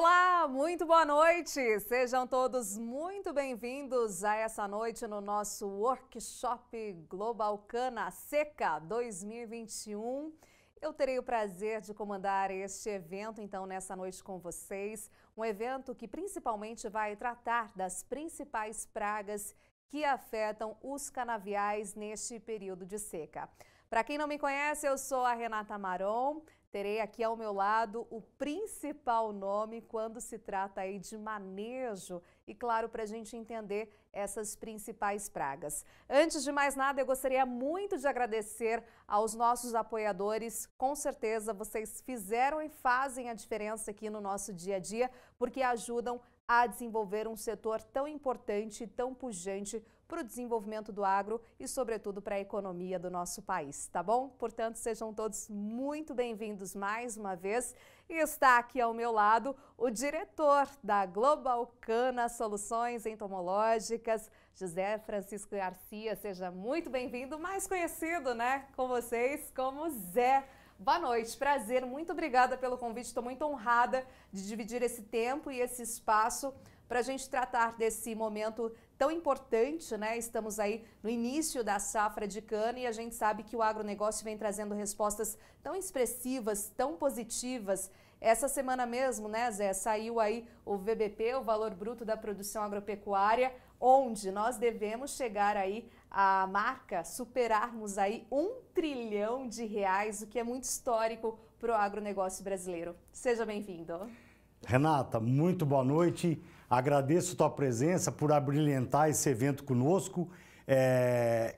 Olá, muito boa noite! Sejam todos muito bem-vindos a essa noite no nosso Workshop Global Cana Seca 2021. Eu terei o prazer de comandar este evento, então, nessa noite com vocês. Um evento que principalmente vai tratar das principais pragas que afetam os canaviais neste período de seca. Para quem não me conhece, eu sou a Renata Maron. Terei aqui ao meu lado o principal nome quando se trata aí de manejo e, claro, para a gente entender essas principais pragas. Antes de mais nada, eu gostaria muito de agradecer aos nossos apoiadores. Com certeza vocês fizeram e fazem a diferença aqui no nosso dia a dia, porque ajudam a desenvolver um setor tão importante e tão pujante para o desenvolvimento do agro e, sobretudo, para a economia do nosso país, tá bom? Portanto, sejam todos muito bem-vindos mais uma vez. E está aqui ao meu lado o diretor da Global Cana Soluções Entomológicas, José Francisco Garcia. Seja muito bem-vindo, mais conhecido, né, com vocês como Zé. Boa noite, prazer, muito obrigada pelo convite, estou muito honrada de dividir esse tempo e esse espaço para a gente tratar desse momento tão importante, né? Estamos aí no início da safra de cana e a gente sabe que o agronegócio vem trazendo respostas tão expressivas, tão positivas. Essa semana mesmo, né, Zé, saiu aí o VBP, o Valor Bruto da Produção Agropecuária, onde nós devemos chegar aí à marca, superarmos aí R$1 trilhão, o que é muito histórico para o agronegócio brasileiro. Seja bem-vindo. Renata, muito boa noite. Agradeço a tua presença por abrilhantar esse evento conosco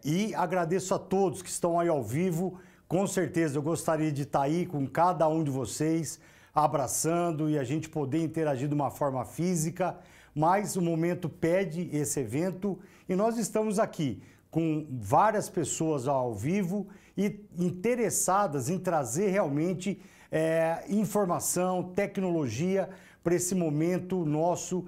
e agradeço a todos que estão aí ao vivo. Com certeza eu gostaria de estar aí com cada um de vocês, abraçando e a gente poder interagir de uma forma física, mas o momento pede esse evento e nós estamos aqui com várias pessoas ao vivo e interessadas em trazer realmente informação, tecnologia para esse momento nosso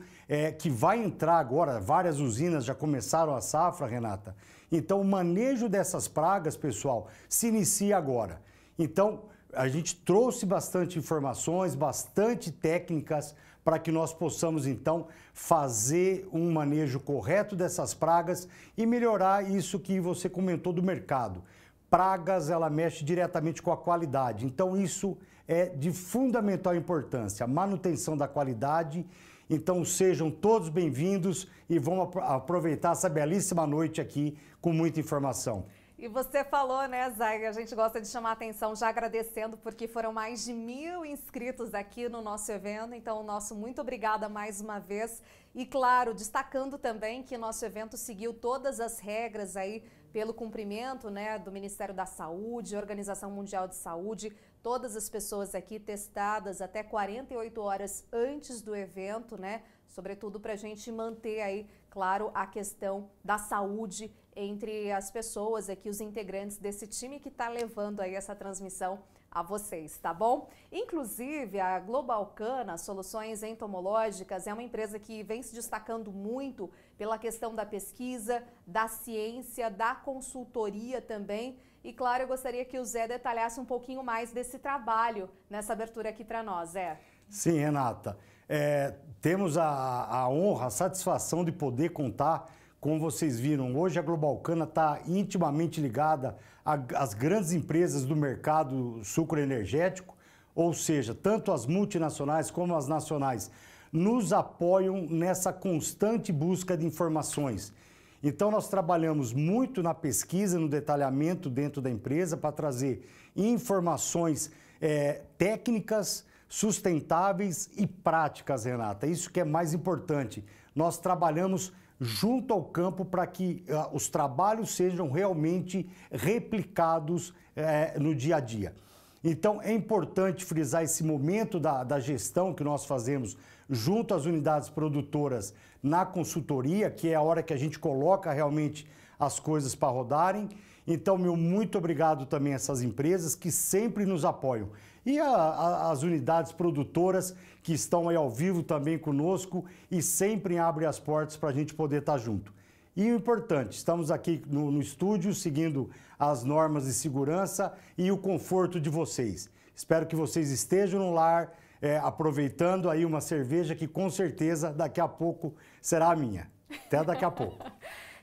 que vai entrar agora. Várias usinas já começaram a safra, Renata. Então, o manejo dessas pragas, pessoal, se inicia agora. Então, a gente trouxe bastante informações, bastante técnicas para que nós possamos, então, fazer um manejo correto dessas pragas e melhorar isso que você comentou do mercado. Pragas, ela mexe diretamente com a qualidade. Então, isso é de fundamental importância, a manutenção da qualidade. Então, sejam todos bem-vindos e vamos aproveitar essa belíssima noite aqui com muita informação. E você falou, né, Zé, a gente gosta de chamar a atenção já agradecendo porque foram mais de 1.000 inscritos aqui no nosso evento, então nosso muito obrigada mais uma vez. E claro, destacando também que nosso evento seguiu todas as regras aí pelo cumprimento, né, do Ministério da Saúde, Organização Mundial de Saúde, todas as pessoas aqui testadas até 48 horas antes do evento, né, sobretudo para a gente manter aí, claro, a questão da saúde entre as pessoas aqui, os integrantes desse time que está levando aí essa transmissão a vocês, tá bom? Inclusive, a Global Cana Soluções Entomológicas é uma empresa que vem se destacando muito pela questão da pesquisa, da ciência, da consultoria também. E, claro, eu gostaria que o Zé detalhasse um pouquinho mais desse trabalho nessa abertura aqui para nós, Zé. Sim, Renata. Temos a honra, a satisfação de poder contar. Como vocês viram, hoje a Global Cana está intimamente ligada às grandes empresas do mercado sucroenergético, ou seja, tanto as multinacionais como as nacionais nos apoiam nessa constante busca de informações. Então nós trabalhamos muito na pesquisa, no detalhamento dentro da empresa para trazer informações técnicas, sustentáveis e práticas, Renata. Isso que é mais importante. Nós trabalhamos junto ao campo para que os trabalhos sejam realmente replicados no dia a dia. Então, é importante frisar esse momento da gestão que nós fazemos junto às unidades produtoras na consultoria, que é a hora que a gente coloca realmente as coisas para rodarem. Então, meu muito obrigado também a essas empresas que sempre nos apoiam. E as unidades produtoras que estão aí ao vivo também conosco e sempre abrem as portas para a gente poder estar junto. E o importante, estamos aqui no estúdio seguindo as normas de segurança e o conforto de vocês. Espero que vocês estejam no lar, aproveitando aí uma cerveja que com certeza daqui a pouco será a minha. Até daqui a pouco.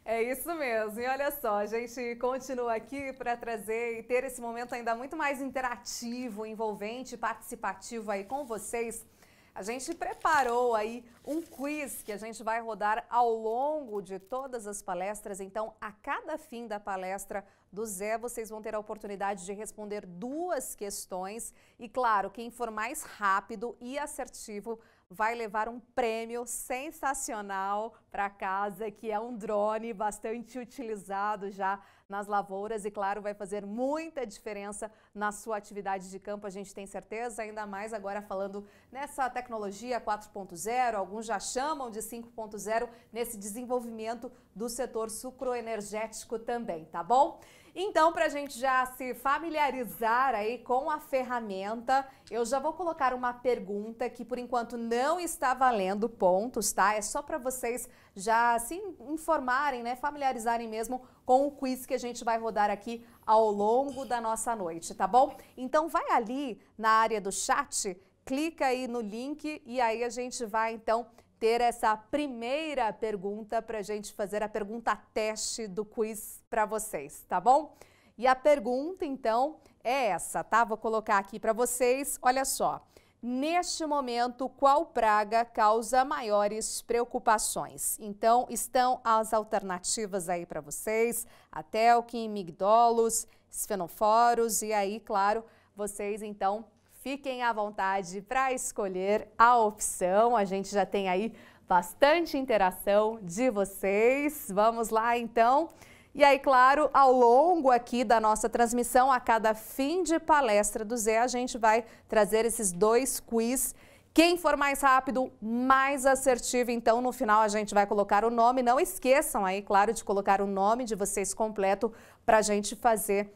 É isso mesmo. E olha só, a gente continua aqui para trazer e ter esse momento ainda muito mais interativo, envolvente, participativo aí com vocês. A gente preparou aí um quiz que a gente vai rodar ao longo de todas as palestras. Então, a cada fim da palestra do Zé, vocês vão ter a oportunidade de responder 2 questões. E, claro, quem for mais rápido e assertivo vai levar um prêmio sensacional para casa, que é um drone bastante utilizado já nas lavouras e, claro, vai fazer muita diferença na sua atividade de campo, a gente tem certeza, ainda mais agora falando nessa tecnologia 4.0, alguns já chamam de 5.0, nesse desenvolvimento do setor sucroenergético também, tá bom? Então, para a gente já se familiarizar aí com a ferramenta, eu já vou colocar uma pergunta que por enquanto não está valendo pontos, tá? É só para vocês já se informarem, né? Familiarizarem mesmo com o quiz que a gente vai rodar aqui ao longo da nossa noite, tá bom? Então, vai ali na área do chat, clica aí no link e aí a gente vai então ter essa primeira pergunta para a gente fazer a pergunta teste do quiz para vocês, tá bom? E a pergunta, então, é essa, tá? Vou colocar aqui para vocês, olha só. Neste momento, qual praga causa maiores preocupações? Então, estão as alternativas aí para vocês, a Telkin, Migdolus, Sphenophorus, e aí, claro, vocês, então, fiquem à vontade para escolher a opção. A gente já tem aí bastante interação de vocês. Vamos lá, então. E aí, claro, ao longo aqui da nossa transmissão, a cada fim de palestra do Zé, a gente vai trazer esses 2 quiz. Quem for mais rápido, mais assertivo, então no final a gente vai colocar o nome. Não esqueçam aí, claro, de colocar o nome de vocês completo para a gente fazer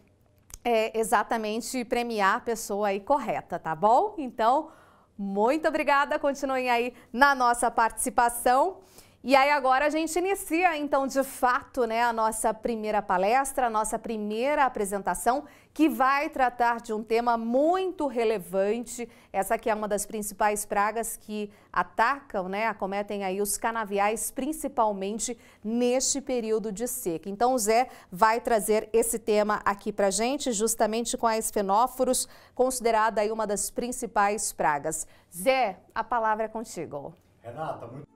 exatamente premiar a pessoa aí correta, tá bom? Então, muito obrigada, continuem aí na nossa participação. E aí agora a gente inicia então de fato, né, a nossa primeira palestra, a nossa primeira apresentação, que vai tratar de um tema muito relevante. Essa aqui é uma das principais pragas que atacam, né, acometem aí os canaviais, principalmente neste período de seca. Então o Zé vai trazer esse tema aqui pra gente, justamente com a Sphenophorus, considerada aí uma das principais pragas. Zé, a palavra é contigo. Renata, muito...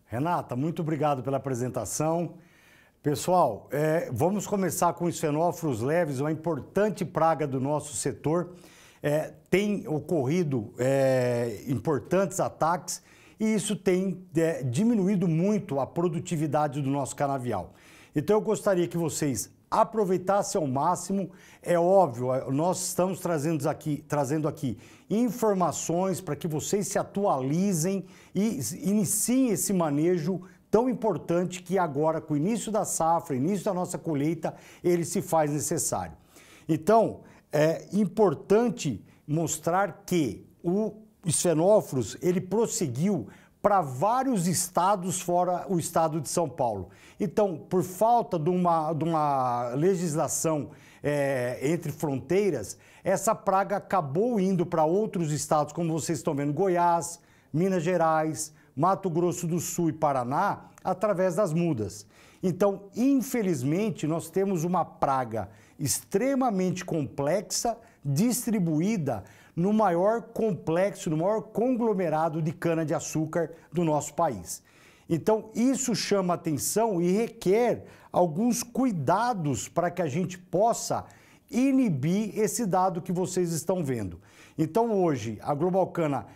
Renata, muito obrigado pela apresentação. Pessoal, vamos começar com os Sphenophorus leves, uma importante praga do nosso setor. Tem ocorrido importantes ataques e isso tem diminuído muito a produtividade do nosso canavial. Então eu gostaria que vocês aproveitassem ao máximo. É óbvio, nós estamos trazendo aqui informações para que vocês se atualizem e iniciem esse manejo tão importante que agora, com o início da safra, início da nossa colheita, ele se faz necessário. Então, é importante mostrar que o Sphenophorus, ele prosseguiu para vários estados fora o estado de São Paulo. Então, por falta de uma legislação entre fronteiras, essa praga acabou indo para outros estados, como vocês estão vendo, Goiás, Minas Gerais, Mato Grosso do Sul e Paraná, através das mudas. Então, infelizmente, nós temos uma praga extremamente complexa, distribuída no maior complexo, no maior conglomerado de cana-de-açúcar do nosso país. Então, isso chama atenção e requer alguns cuidados para que a gente possa inibir esse dado que vocês estão vendo. Então, hoje, a Global Cana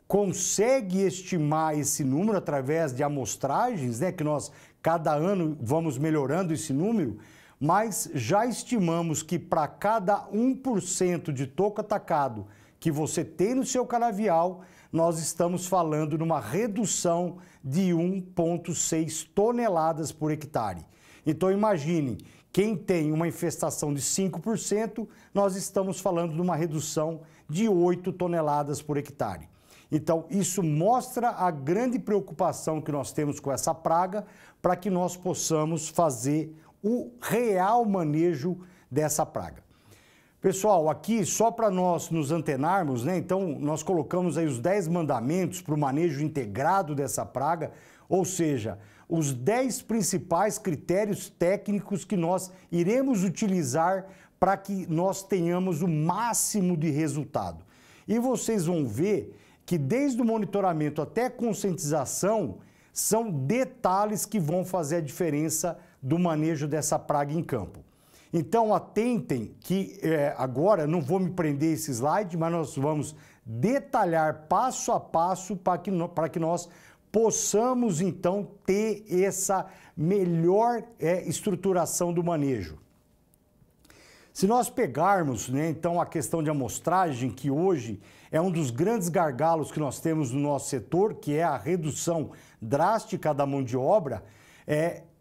consegue estimar esse número através de amostragens, né, que nós, cada ano, vamos melhorando esse número, mas já estimamos que para cada 1% de toco atacado que você tem no seu canavial, nós estamos falando numa redução de 1,6 toneladas por hectare. Então imagine, quem tem uma infestação de 5%, nós estamos falando de uma redução de 8 toneladas por hectare. Então, isso mostra a grande preocupação que nós temos com essa praga para que nós possamos fazer o real manejo dessa praga. Pessoal, aqui só para nós nos antenarmos, né? Então, nós colocamos aí os 10 mandamentos para o manejo integrado dessa praga, ou seja, os 10 principais critérios técnicos que nós iremos utilizar para que nós tenhamos o máximo de resultado. E vocês vão ver que desde o monitoramento até a conscientização são detalhes que vão fazer a diferença do manejo dessa praga em campo. Então, atentem que agora, não vou me prender esse slide, mas nós vamos detalhar passo a passo para que nós possamos, então, ter essa melhor estruturação do manejo. Se nós pegarmos, né, então, a questão de amostragem, que hoje é um dos grandes gargalos que nós temos no nosso setor, que é a redução drástica da mão de obra,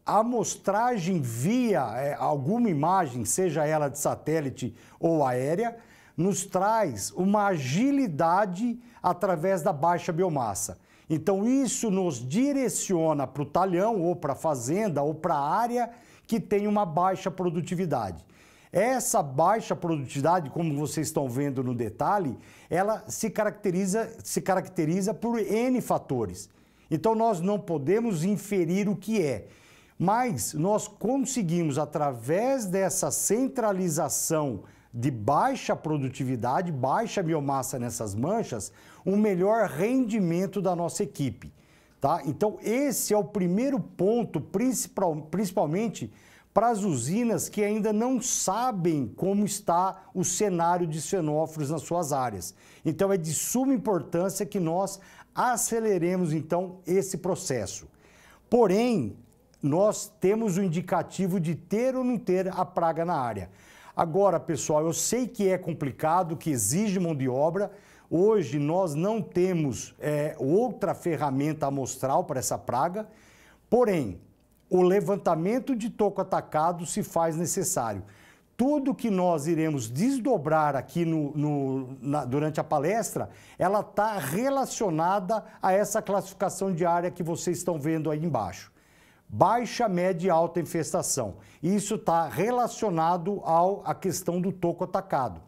a amostragem via alguma imagem, seja ela de satélite ou aérea, nos traz uma agilidade através da baixa biomassa. Então, isso nos direciona para o talhão, ou para a fazenda, ou para a área que tem uma baixa produtividade. Essa baixa produtividade, como vocês estão vendo no detalhe, ela se caracteriza por N fatores. Então, nós não podemos inferir o que é. Mas nós conseguimos, através dessa centralização de baixa produtividade, baixa biomassa nessas manchas, um melhor rendimento da nossa equipe. Tá? Então, esse é o primeiro ponto, principalmente para as usinas que ainda não sabem como está o cenário de xenófilos nas suas áreas. Então, é de suma importância que nós aceleremos, então, esse processo. Porém, nós temos o indicativo de ter ou não ter a praga na área. Agora, pessoal, eu sei que é complicado, que exige mão de obra. Hoje, nós não temos outra ferramenta amostral para essa praga. Porém, o levantamento de toco atacado se faz necessário. Tudo que nós iremos desdobrar aqui durante a palestra, ela está relacionada a essa classificação de área que vocês estão vendo aí embaixo. Baixa, média e alta infestação. Isso está relacionado à questão do toco atacado.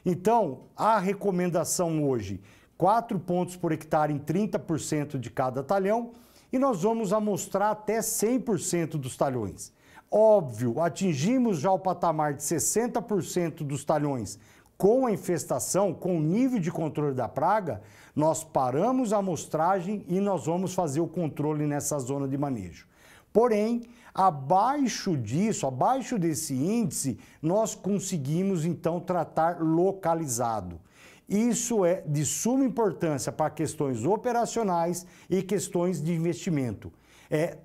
Então, a recomendação hoje, 4 pontos por hectare em 30% de cada talhão, e nós vamos amostrar até 100% dos talhões. Óbvio, atingimos já o patamar de 60% dos talhões com a infestação, com o nível de controle da praga, nós paramos a amostragem e nós vamos fazer o controle nessa zona de manejo. Porém, abaixo disso, abaixo desse índice, nós conseguimos então tratar localizado. Isso é de suma importância para questões operacionais e questões de investimento.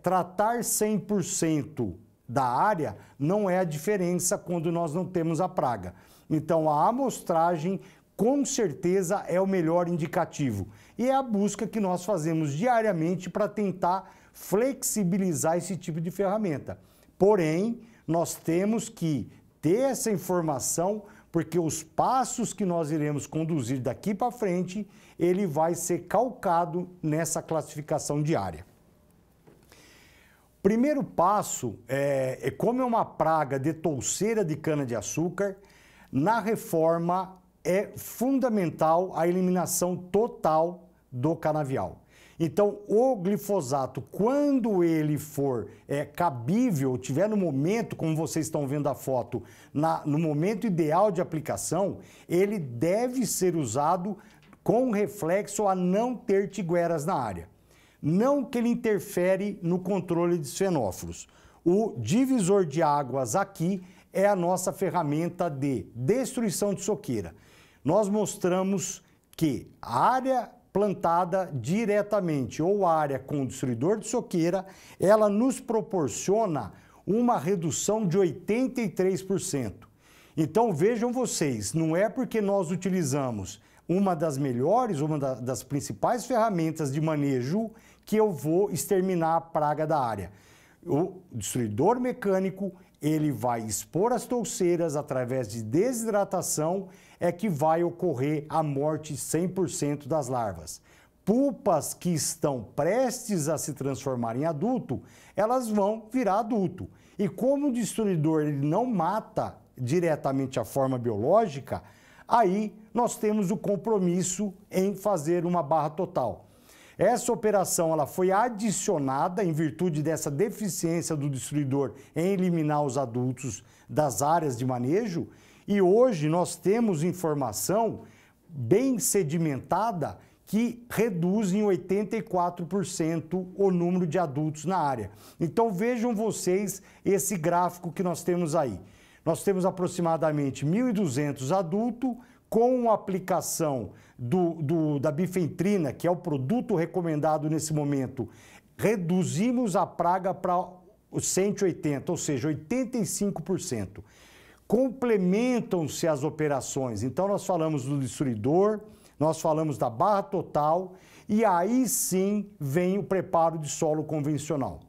Tratar 100% da área não é a diferença quando nós não temos a praga. Então, a amostragem, com certeza, é o melhor indicativo. E é a busca que nós fazemos diariamente para tentar flexibilizar esse tipo de ferramenta. Porém, nós temos que ter essa informação, porque os passos que nós iremos conduzir daqui para frente, ele vai ser calcado nessa classificação diária. Primeiro passo como é uma praga de touceira de cana-de-açúcar, na reforma é fundamental a eliminação total do canavial. Então, o glifosato, quando ele for cabível, tiver no momento, como vocês estão vendo a foto, no momento ideal de aplicação, ele deve ser usado com reflexo a não ter tigueras na área. Não que ele interfere no controle de xenófilos. O divisor de águas aqui é a nossa ferramenta de destruição de soqueira. Nós mostramos que a área plantada diretamente ou área com destruidor de soqueira, ela nos proporciona uma redução de 83%. Então vejam vocês, não é porque nós utilizamos uma das melhores, uma das principais ferramentas de manejo que eu vou exterminar a praga da área. O destruidor mecânico, ele vai expor as touceiras através de desidratação, é que vai ocorrer a morte 100% das larvas. pupas que estão prestes a se transformar em adulto, elas vão virar adulto. E como o destruidor ele não mata diretamente a forma biológica, aí nós temos o compromisso em fazer uma barra total. Essa operação ela foi adicionada em virtude dessa deficiência do destruidor em eliminar os adultos das áreas de manejo, e hoje nós temos informação bem sedimentada que reduz em 84% o número de adultos na área. Então vejam vocês esse gráfico que nós temos aí. Nós temos aproximadamente 1.200 adultos com a aplicação da bifentrina, que é o produto recomendado nesse momento. Reduzimos a praga para os 180, ou seja, 85%. Complementam-se as operações. Então nós falamos do destruidor, nós falamos da barra total e aí sim vem o preparo de solo convencional.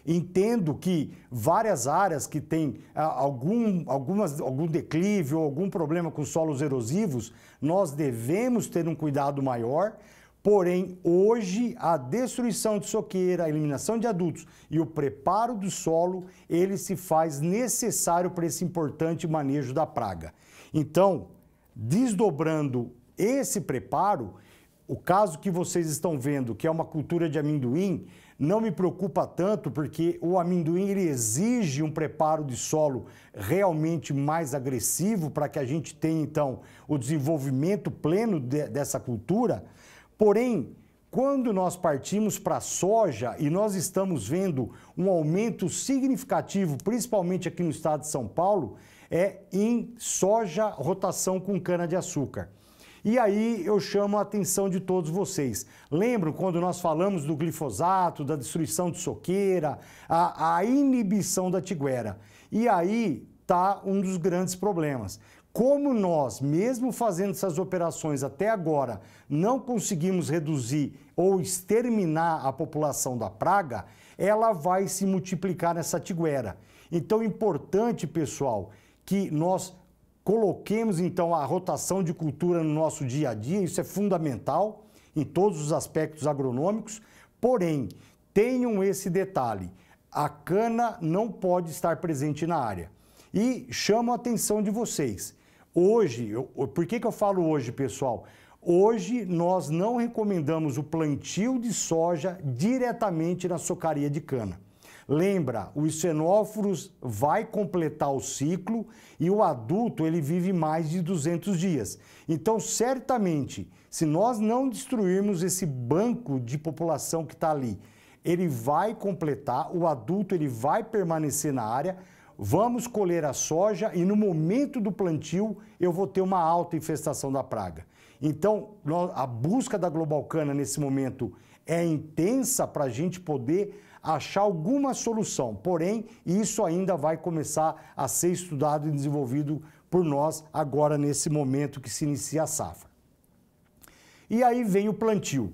Entendo que várias áreas que têm algum declive ou algum problema com solos erosivos, nós devemos ter um cuidado maior, porém hoje a destruição de soqueira, a eliminação de adultos e o preparo do solo, ele se faz necessário para esse importante manejo da praga. Então, desdobrando esse preparo, o caso que vocês estão vendo, que é uma cultura de amendoim, não me preocupa tanto, porque o amendoim ele exige um preparo de solo realmente mais agressivo para que a gente tenha, então, o desenvolvimento pleno dessa cultura. Porém, quando nós partimos para a soja e nós estamos vendo um aumento significativo, principalmente aqui no estado de São Paulo, é em soja rotação com cana-de-açúcar. E aí eu chamo a atenção de todos vocês. Lembram quando nós falamos do glifosato, da destruição de soqueira, a inibição da tiguera? E aí está um dos grandes problemas. Como nós, mesmo fazendo essas operações até agora, não conseguimos reduzir ou exterminar a população da praga, ela vai se multiplicar nessa tiguera. Então é importante, pessoal, que nós coloquemos, então, a rotação de cultura no nosso dia a dia, isso é fundamental em todos os aspectos agronômicos, porém, tenham esse detalhe, a cana não pode estar presente na área. E chamo a atenção de vocês. Hoje, por que eu falo hoje, pessoal? Hoje nós não recomendamos o plantio de soja diretamente na socaria de cana. Lembra, o Stenophorus vai completar o ciclo e o adulto ele vive mais de 200 dias. Então, certamente, se nós não destruirmos esse banco de população que está ali, ele vai completar, o adulto ele vai permanecer na área, vamos colher a soja e no momento do plantio eu vou ter uma alta infestação da praga. Então, a busca da Global Cana nesse momento é intensa para a gente poder achar alguma solução, porém, isso ainda vai começar a ser estudado e desenvolvido por nós agora nesse momento que se inicia a safra. E aí vem o plantio.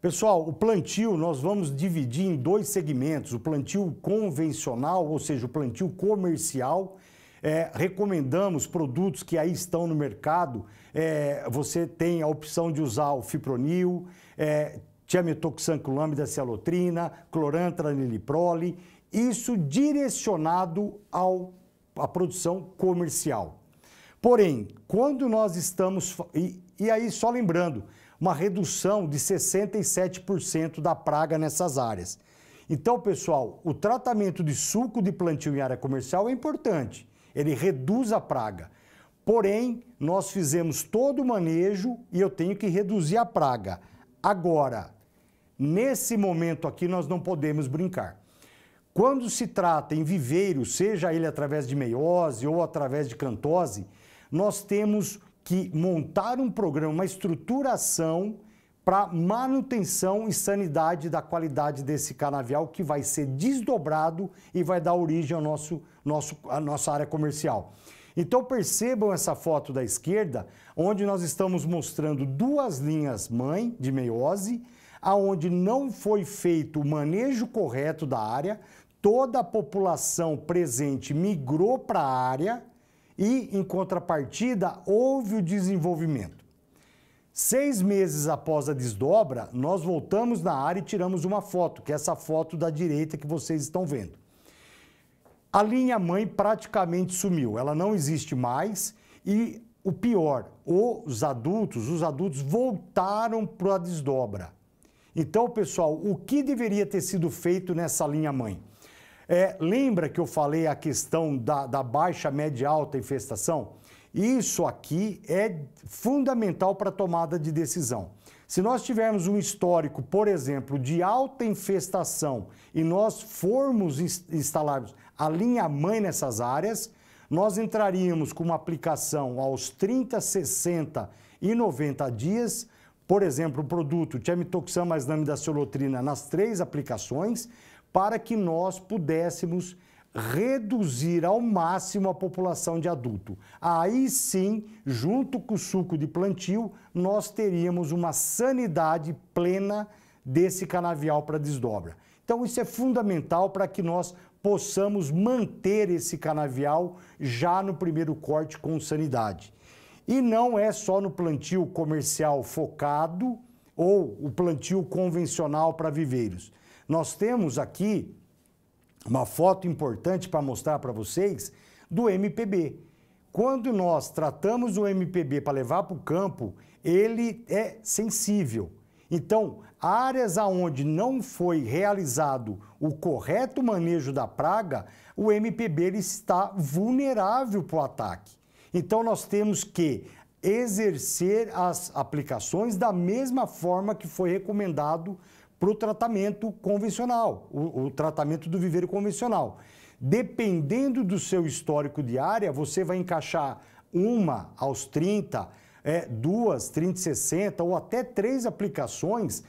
Pessoal, o plantio nós vamos dividir em dois segmentos, o plantio convencional, ou seja, o plantio comercial. Recomendamos produtos que aí estão no mercado, você tem a opção de usar o fipronil, tiametoxanculâmida cialotrina, clorantraeniliprole, isso direcionado à produção comercial. Porém, quando nós estamos... E aí, só lembrando, uma redução de 67% da praga nessas áreas. Então, pessoal, o tratamento de suco de plantio em área comercial é importante, ele reduz a praga. Porém, nós fizemos todo o manejo e eu tenho que reduzir a praga. Agora, nesse momento aqui, nós não podemos brincar. Quando se trata em viveiro, seja ele através de meiose ou através de cantose, nós temos que montar um programa, uma estruturação para manutenção e sanidade da qualidade desse canavial que vai ser desdobrado e vai dar origem à nossa área comercial. Então percebam essa foto da esquerda, onde nós estamos mostrando duas linhas mãe de meiose, aonde não foi feito o manejo correto da área, toda a população presente migrou para a área e, em contrapartida, houve o desenvolvimento. 6 meses após a desdobra, nós voltamos na área e tiramos uma foto, que é essa foto da direita que vocês estão vendo. A linha mãe praticamente sumiu, ela não existe mais e o pior, os adultos voltaram para a desdobra. Então, pessoal, o que deveria ter sido feito nessa linha mãe? Lembra que eu falei a questão da baixa, média e alta infestação? Isso aqui é fundamental para a tomada de decisão. Se nós tivermos um histórico, por exemplo, de alta infestação e nós formos instalarmos a linha mãe nessas áreas, nós entraríamos com uma aplicação aos 30, 60 e 90 dias, por exemplo, o produto tiamitoxam mais lamidaciolotrina nas 3 aplicações, para que nós pudéssemos reduzir ao máximo a população de adulto. Aí sim, junto com o suco de plantio, nós teríamos uma sanidade plena desse canavial para desdobra. Então isso é fundamental para que nós possamos manter esse canavial já no primeiro corte com sanidade. E não é só no plantio comercial focado ou o plantio convencional para viveiros. Nós temos aqui uma foto importante para mostrar para vocês do MPB. Quando nós tratamos o MPB para levar para o campo, ele é sensível. Então, áreas onde não foi realizado o correto manejo da praga, o MPB ele está vulnerável para o ataque. Então, nós temos que exercer as aplicações da mesma forma que foi recomendado para o tratamento convencional, o tratamento do viveiro convencional. Dependendo do seu histórico de área, você vai encaixar uma aos 30, 2, 30 e 60 ou até 3 aplicações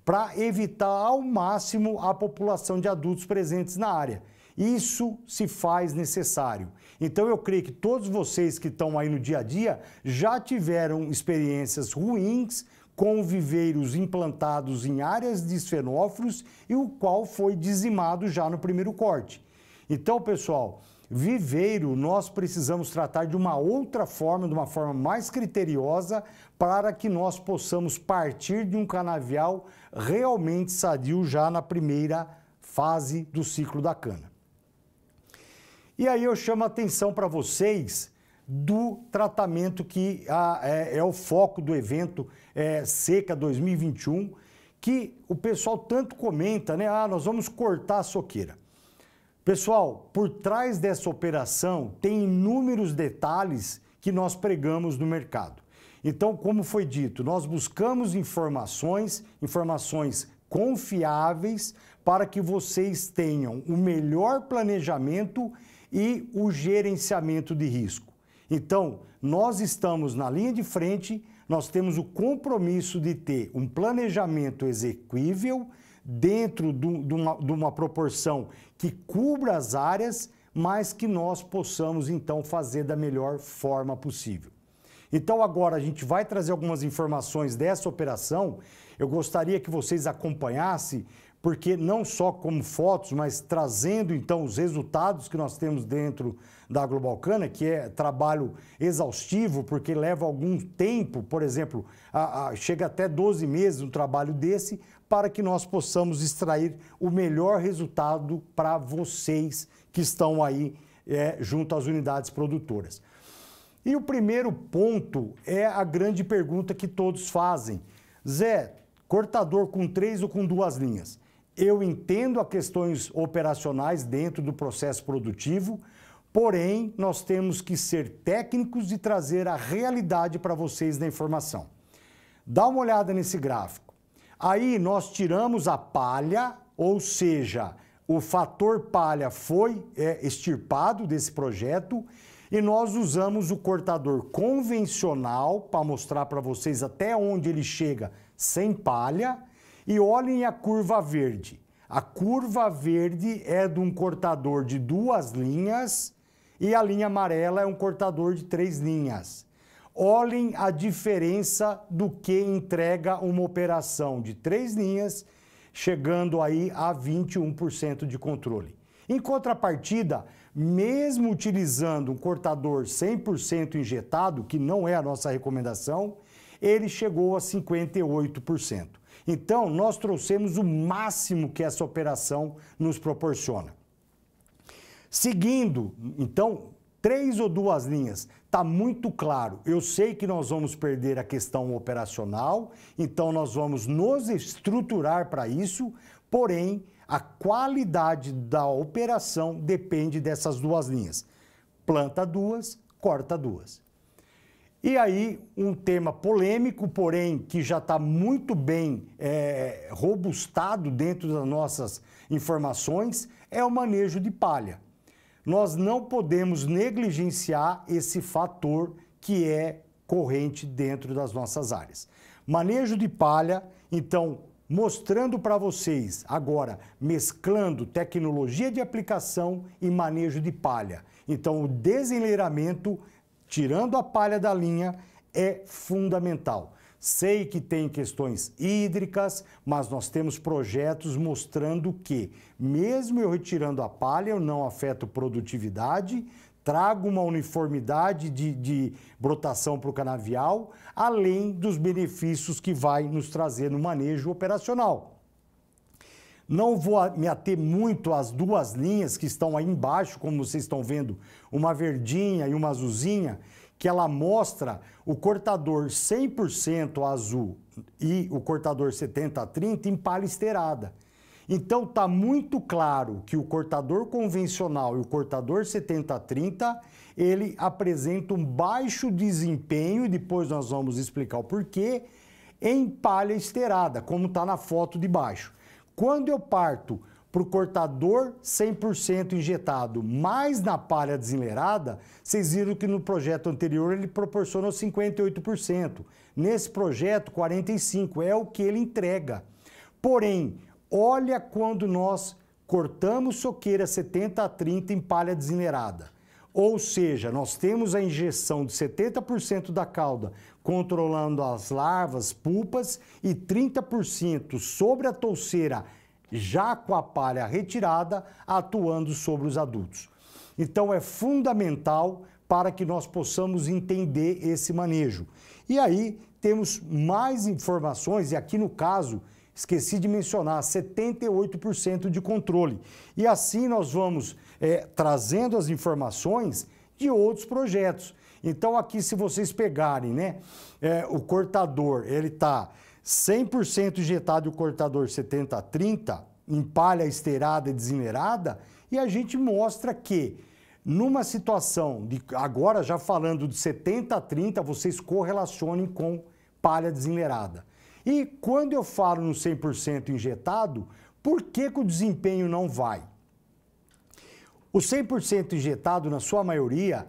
para evitar ao máximo a população de adultos presentes na área. Isso se faz necessário. Então eu creio que todos vocês que estão aí no dia a dia já tiveram experiências ruins com viveiros implantados em áreas de esfenófilos e o qual foi dizimado já no primeiro corte. Então, pessoal, viveiro nós precisamos tratar de uma outra forma, de uma forma mais criteriosa, para que nós possamos partir de um canavial realmente sadio já na primeira fase do ciclo da cana. E aí eu chamo a atenção para vocês do tratamento que é o foco do evento Seca 2021, que o pessoal tanto comenta, né? Nós vamos cortar a soqueira. Pessoal, por trás dessa operação tem inúmeros detalhes que nós pregamos no mercado. Então, como foi dito, nós buscamos informações confiáveis para que vocês tenham o melhor planejamento e o gerenciamento de risco. Então, nós estamos na linha de frente, nós temos o compromisso de ter um planejamento execuível dentro de uma proporção que cubra as áreas, mas que nós possamos, então, fazer da melhor forma possível. Então, agora a gente vai trazer algumas informações dessa operação. Eu gostaria que vocês acompanhassem, porque não só como fotos, mas trazendo então os resultados que nós temos dentro da Global Cana, que é trabalho exaustivo, porque leva algum tempo, por exemplo, chega até 12 meses um trabalho desse, para que nós possamos extrair o melhor resultado para vocês que estão aí junto às unidades produtoras. E o primeiro ponto é a grande pergunta que todos fazem. Zé, cortador com 3 ou com 2 linhas? Eu entendo as questões operacionais dentro do processo produtivo, porém, nós temos que ser técnicos e trazer a realidade para vocês da informação. Dá uma olhada nesse gráfico. Aí nós tiramos a palha, ou seja, o fator palha foi extirpado desse projeto e nós usamos o cortador convencional para mostrar para vocês até onde ele chega sem palha. E olhem a curva verde. A curva verde é de um cortador de 2 linhas e a linha amarela é um cortador de 3 linhas. Olhem a diferença do que entrega uma operação de 3 linhas, chegando aí a 21% de controle. Em contrapartida, mesmo utilizando um cortador 100% injetado, que não é a nossa recomendação, ele chegou a 58%. Então, nós trouxemos o máximo que essa operação nos proporciona. Seguindo, então, 3 ou 2 linhas, está muito claro. Eu sei que nós vamos perder a questão operacional, então nós vamos nos estruturar para isso, porém, a qualidade da operação depende dessas 2 linhas. Planta 2, corta 2. E aí, um tema polêmico, porém, que já está muito bem robustado dentro das nossas informações, é o manejo de palha. Nós não podemos negligenciar esse fator que é corrente dentro das nossas áreas. Manejo de palha, então, mostrando para vocês agora, mesclando tecnologia de aplicação e manejo de palha. Então, o desenleiramento, tirando a palha da linha, é fundamental. Sei que tem questões hídricas, mas nós temos projetos mostrando que, mesmo eu retirando a palha, eu não afeto produtividade, trago uma uniformidade de brotação para o canavial, além dos benefícios que vai nos trazer no manejo operacional. Não vou me ater muito às 2 linhas que estão aí embaixo, como vocês estão vendo, uma verdinha e uma azulzinha, que ela mostra o cortador 100% azul e o cortador 70-30 em palha esteirada. Então, está muito claro que o cortador convencional e o cortador 70-30, ele apresenta um baixo desempenho, e depois nós vamos explicar o porquê, em palha esteirada, como está na foto de baixo. Quando eu parto para o cortador 100% injetado, mais na palha desenleirada, vocês viram que no projeto anterior ele proporcionou 58%. Nesse projeto, 45%, é o que ele entrega. Porém, olha quando nós cortamos soqueira 70-30 em palha desenleirada. Ou seja, nós temos a injeção de 70% da cauda controlando as larvas, pulpas, e 30% sobre a touceira já com a palha retirada, atuando sobre os adultos. Então, é fundamental para que nós possamos entender esse manejo. E aí, temos mais informações, e aqui no caso, esqueci de mencionar, 78% de controle. E assim nós vamos trazendo as informações de outros projetos. Então, aqui, se vocês pegarem, né, o cortador, ele está 100% injetado e o cortador 70-30 em palha esteirada e desenleirada, e a gente mostra que numa situação de, agora já falando de 70-30, vocês correlacionem com palha desenleirada. E quando eu falo no 100% injetado, por que o desempenho não vai? O 100% injetado, na sua maioria,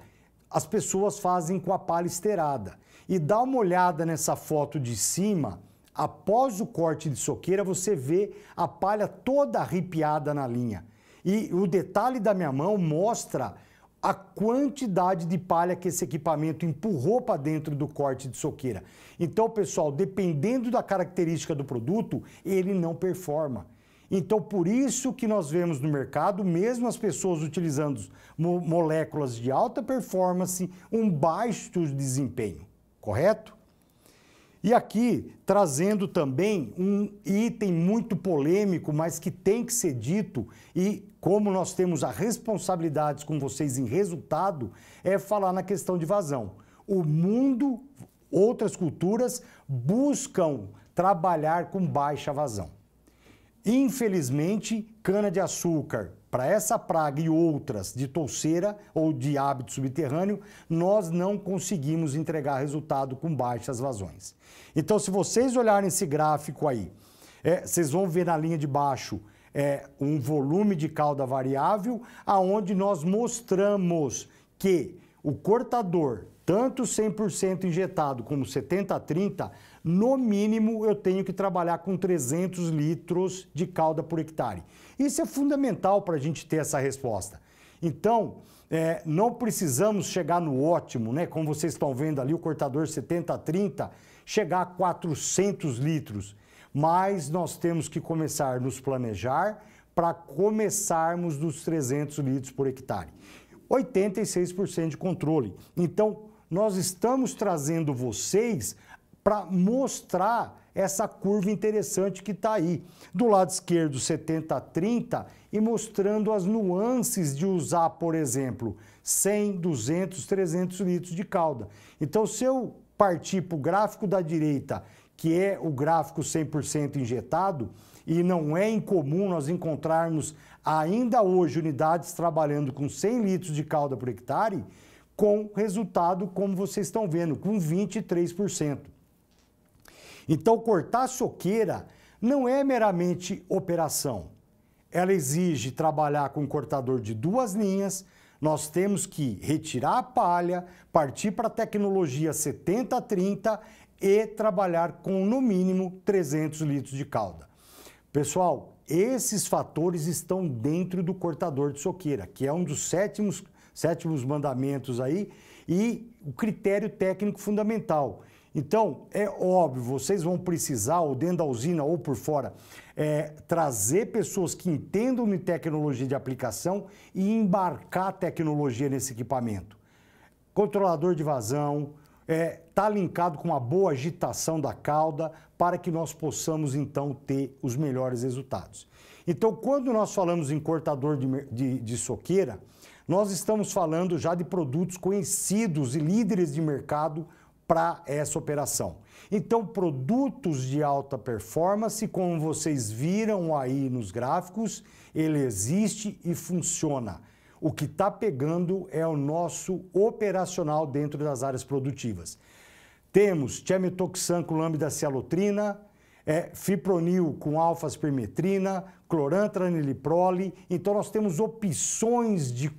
as pessoas fazem com a palha esteirada. E dá uma olhada nessa foto de cima. Após o corte de soqueira, você vê a palha toda arrepiada na linha. E o detalhe da minha mão mostra a quantidade de palha que esse equipamento empurrou para dentro do corte de soqueira. Então, pessoal, dependendo da característica do produto, ele não performa. Então, por isso que nós vemos no mercado, mesmo as pessoas utilizando moléculas de alta performance, um baixo desempenho, correto? E aqui, trazendo também um item muito polêmico, mas que tem que ser dito, e como nós temos a responsabilidade com vocês em resultado, é falar na questão de vazão. O mundo, outras culturas, buscam trabalhar com baixa vazão. Infelizmente, cana-de-açúcar, para essa praga e outras de touceira ou de hábito subterrâneo, nós não conseguimos entregar resultado com baixas vazões. Então, se vocês olharem esse gráfico aí, vocês vão ver na linha de baixo um volume de cauda variável, aonde nós mostramos que o cortador, tanto 100% injetado como 70-30, no mínimo eu tenho que trabalhar com 300 litros de cauda por hectare. Isso é fundamental para a gente ter essa resposta. Então, não precisamos chegar no ótimo, né? Como vocês estão vendo ali, o cortador 70-30, chegar a 400 litros. Mas nós temos que começar a nos planejar para começarmos dos 300 litros por hectare. 86% de controle. Então, nós estamos trazendo vocês para mostrar essa curva interessante que está aí. Do lado esquerdo, 70-30, e mostrando as nuances de usar, por exemplo, 100, 200, 300 litros de calda. Então, se eu partir para o gráfico da direita, que é o gráfico 100% injetado, e não é incomum nós encontrarmos ainda hoje unidades trabalhando com 100 litros de calda por hectare, com resultado, como vocês estão vendo, com 23%. Então, cortar soqueira não é meramente operação. Ela exige trabalhar com um cortador de 2 linhas, nós temos que retirar a palha, partir para a tecnologia 70-30 e trabalhar com, no mínimo, 300 litros de calda. Pessoal, esses fatores estão dentro do cortador de soqueira, que é um dos sétimos mandamentos aí, e o critério técnico fundamental. Então, é óbvio, vocês vão precisar, ou dentro da usina ou por fora, trazer pessoas que entendam de tecnologia de aplicação e embarcar tecnologia nesse equipamento. Controlador de vazão, está linkado com uma boa agitação da cauda para que nós possamos, então, ter os melhores resultados. Então, quando nós falamos em cortador de soqueira, nós estamos falando já de produtos conhecidos e líderes de mercado para essa operação. Então, produtos de alta performance, como vocês viram aí nos gráficos, ele existe e funciona. O que está pegando é o nosso operacional dentro das áreas produtivas. Temos tiametoxan com lambda-cialotrina, fipronil com alfa-aspermetrina, clorantra-niliprole. Então, nós temos opções de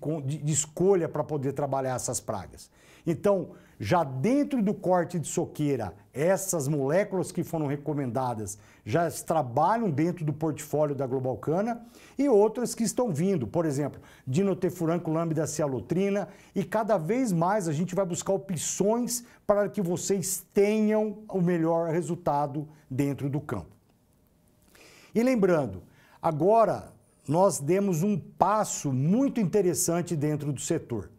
escolha para poder trabalhar essas pragas. Então, já dentro do corte de soqueira, essas moléculas que foram recomendadas já trabalham dentro do portfólio da Globalcana e outras que estão vindo, por exemplo, dinotefuran com lambda-cialotrina, e cada vez mais a gente vai buscar opções para que vocês tenham o melhor resultado dentro do campo. E lembrando, agora nós demos um passo muito interessante dentro do setor.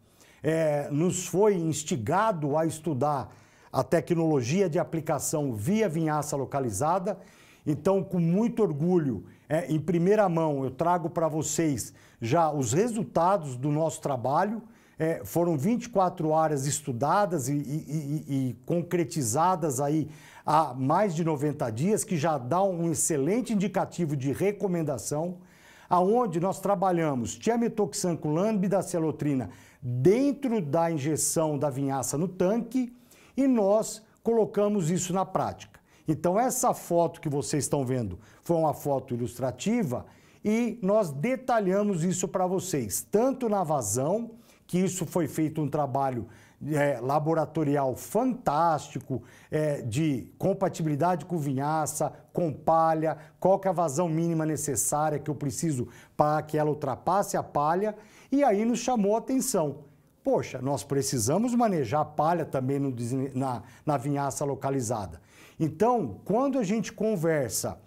Nos foi instigado a estudar a tecnologia de aplicação via vinhaça localizada. Então, com muito orgulho, em primeira mão, eu trago para vocês já os resultados do nosso trabalho. Foram 24 áreas estudadas e concretizadas aí há mais de 90 dias, que já dá um excelente indicativo de recomendação, aonde nós trabalhamos tiametoxan com lambda-cialotrina dentro da injeção da vinhaça no tanque e nós colocamos isso na prática. Então, essa foto que vocês estão vendo foi uma foto ilustrativa e nós detalhamos isso para vocês, tanto na vazão, que isso foi feito um trabalho laboratorial fantástico, de compatibilidade com vinhaça, com palha, qual que é a vazão mínima necessária que eu preciso para que ela ultrapasse a palha, e aí nos chamou a atenção. Poxa, nós precisamos manejar palha também na vinhaça localizada. Então, quando a gente conversa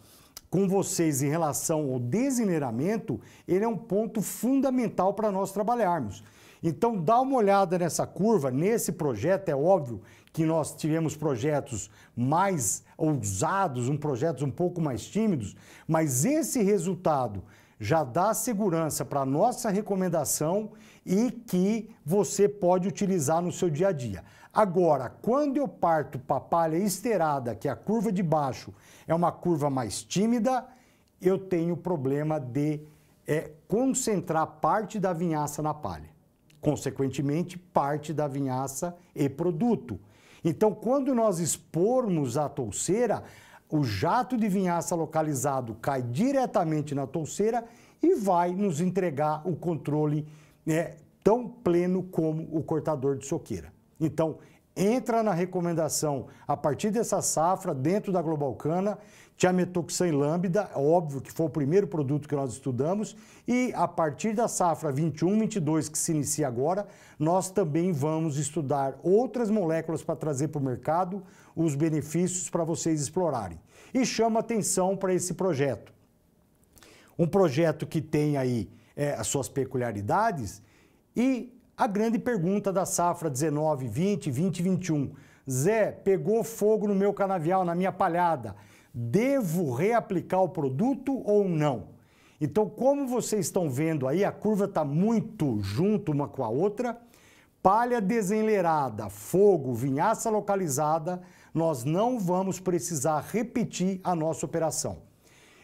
com vocês em relação ao deseneiramento, ele é um ponto fundamental para nós trabalharmos. Então, dá uma olhada nessa curva, nesse projeto. É óbvio que nós tivemos projetos mais ousados, projetos um pouco mais tímidos, mas esse resultado já dá segurança para a nossa recomendação e que você pode utilizar no seu dia a dia. Agora, quando eu parto para a palha esteirada, que é a curva de baixo, é uma curva mais tímida, eu tenho problema de concentrar parte da vinhaça na palha. Consequentemente, parte da vinhaça e produto. Então, quando nós expormos a touceira, o jato de vinhaça localizado cai diretamente na touceira e vai nos entregar o controle tão pleno como o cortador de soqueira. Então, entra na recomendação a partir dessa safra, dentro da Globalcana, tiametoxan e lambda, óbvio que foi o primeiro produto que nós estudamos, e a partir da safra 21-22, que se inicia agora, nós também vamos estudar outras moléculas para trazer para o mercado os benefícios para vocês explorarem. E chama atenção para esse projeto. Um projeto que tem aí as suas peculiaridades e a grande pergunta da safra 19-20, 20-21. Zé, pegou fogo no meu canavial, na minha palhada. Devo reaplicar o produto ou não? Então, como vocês estão vendo aí, a curva está muito junto uma com a outra. Palha desenleirada, fogo, vinhaça localizada, nós não vamos precisar repetir a nossa operação.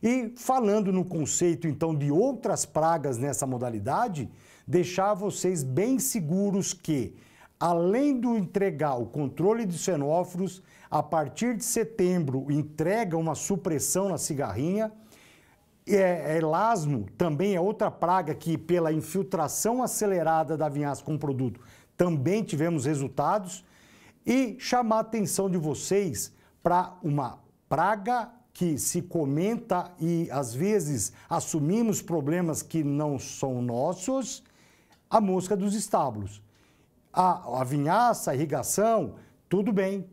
E falando no conceito, então, de outras pragas nessa modalidade, deixar vocês bem seguros que, além do entregar o controle de xenóforos, a partir de setembro entrega uma supressão na cigarrinha. Elasmo também é outra praga que, pela infiltração acelerada da vinhaça com o produto, também tivemos resultados. E chamar a atenção de vocês para uma praga que se comenta e às vezes assumimos problemas que não são nossos, a mosca dos estábulos. A vinhaça, a irrigação, tudo bem.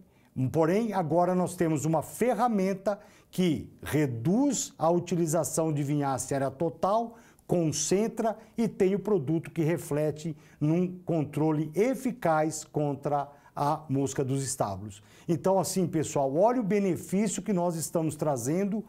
Porém, agora nós temos uma ferramenta que reduz a utilização de vinhaça em área total, concentra e tem o produto que reflete num controle eficaz contra a mosca dos estábulos. Então, assim, pessoal, olha o benefício que nós estamos trazendo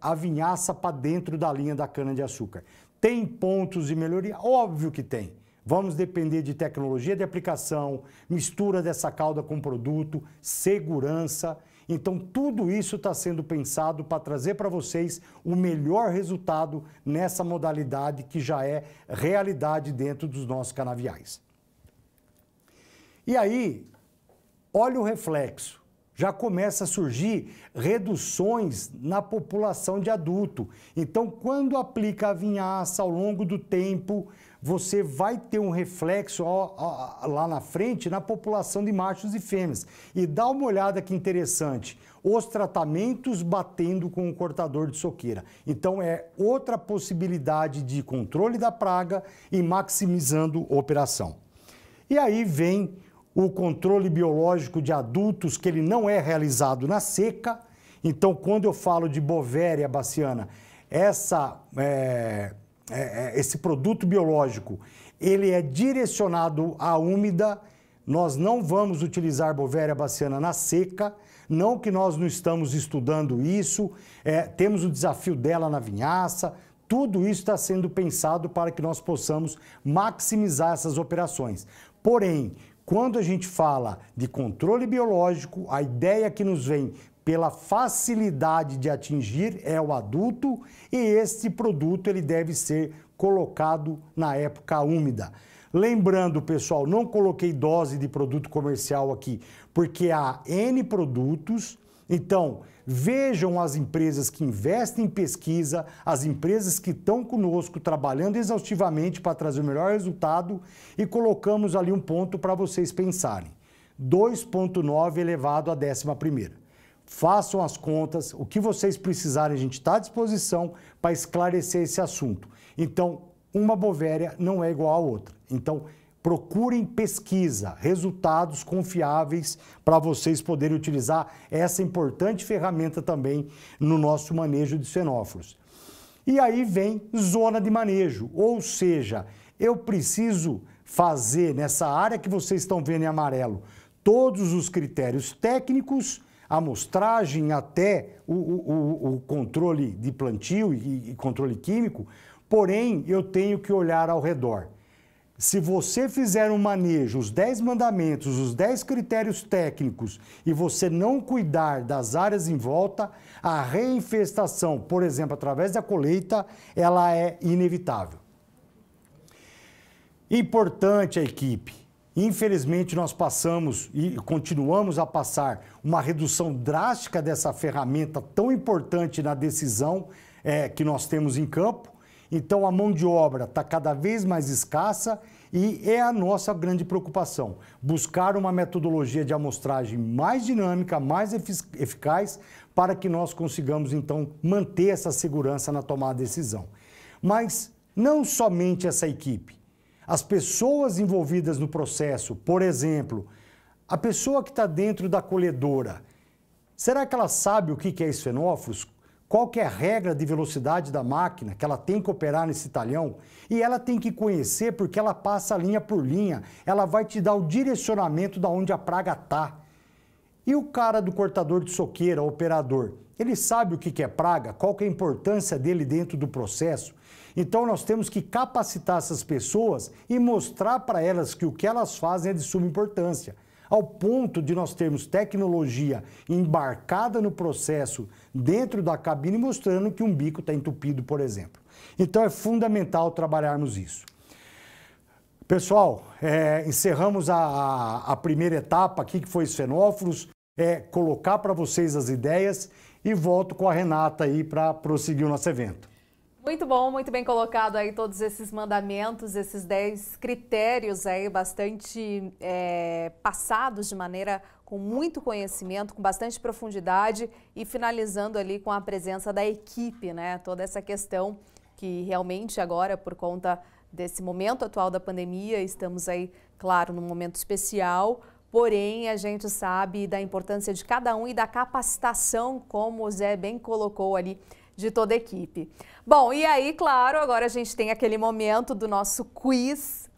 a vinhaça para dentro da linha da cana-de-açúcar. Tem pontos de melhoria? Óbvio que tem. Vamos depender de tecnologia de aplicação, mistura dessa calda com produto, segurança. Então, tudo isso está sendo pensado para trazer para vocês o melhor resultado nessa modalidade que já é realidade dentro dos nossos canaviais. E aí, olha o reflexo. Já começa a surgir reduções na população de adulto. Então, quando aplica a vinhaça ao longo do tempo, você vai ter um reflexo lá na frente na população de machos e fêmeas. E dá uma olhada que interessante, os tratamentos batendo com o cortador de soqueira. Então, é outra possibilidade de controle da praga e maximizando a operação. E aí vem o controle biológico de adultos, que ele não é realizado na seca. Então, quando eu falo de Bovéria baciana, esse produto biológico, ele é direcionado à úmida. Nós não vamos utilizar Bovéria baciana na seca, não que nós não estamos estudando isso, temos o desafio dela na vinhaça, tudo isso está sendo pensado para que nós possamos maximizar essas operações. Porém, quando a gente fala de controle biológico, a ideia que nos vem pela facilidade de atingir é o adulto e esse produto ele deve ser colocado na época úmida. Lembrando, pessoal, não coloquei dose de produto comercial aqui, porque há N produtos. Então, vejam as empresas que investem em pesquisa, as empresas que estão conosco trabalhando exaustivamente para trazer o melhor resultado e colocamos ali um ponto para vocês pensarem. 2,9 elevado à 11ª. Façam as contas, o que vocês precisarem, a gente está à disposição para esclarecer esse assunto. Então, uma Bovéria não é igual a outra. Então, procurem pesquisa, resultados confiáveis para vocês poderem utilizar essa importante ferramenta também no nosso manejo de xenóforos. E aí vem zona de manejo, ou seja, eu preciso fazer nessa área que vocês estão vendo em amarelo todos os critérios técnicos, amostragem até o controle de plantio e controle químico, porém eu tenho que olhar ao redor. Se você fizer um manejo, os 10 mandamentos, os 10 critérios técnicos e você não cuidar das áreas em volta, a reinfestação, por exemplo, através da colheita, ela é inevitável. Importante a equipe. Infelizmente, nós passamos e continuamos a passar uma redução drástica dessa ferramenta tão importante na decisão que nós temos em campo. Então, a mão de obra está cada vez mais escassa e é a nossa grande preocupação. Buscar uma metodologia de amostragem mais dinâmica, mais eficaz, para que nós consigamos, então, manter essa segurança na tomada de decisão. Mas não somente essa equipe. As pessoas envolvidas no processo, por exemplo, a pessoa que está dentro da colhedora, será que ela sabe o que é esfenóforos? Qual que é a regra de velocidade da máquina que ela tem que operar nesse talhão? E ela tem que conhecer porque ela passa linha por linha, ela vai te dar o direcionamento de onde a praga está. E o cara do cortador de soqueira, operador, ele sabe o que é praga? Qual que é a importância dele dentro do processo? Então nós temos que capacitar essas pessoas e mostrar para elas que o que elas fazem é de suma importância. Ao ponto de nós termos tecnologia embarcada no processo dentro da cabine mostrando que um bico está entupido, por exemplo. Então é fundamental trabalharmos isso. Pessoal, encerramos a primeira etapa aqui, que foi os fenóforos, colocar para vocês as ideias e volto com a Renata aí para prosseguir o nosso evento. Muito bom, muito bem colocado aí todos esses mandamentos, esses 10 critérios aí bastante passados de maneira com muito conhecimento, com bastante profundidade e finalizando ali com a presença da equipe, né? Toda essa questão que realmente agora, por conta desse momento atual da pandemia, estamos aí, claro, num momento especial, porém a gente sabe da importância de cada um e da capacitação, como o Zé bem colocou ali, de toda a equipe. Bom, e aí, claro, agora a gente tem aquele momento do nosso quiz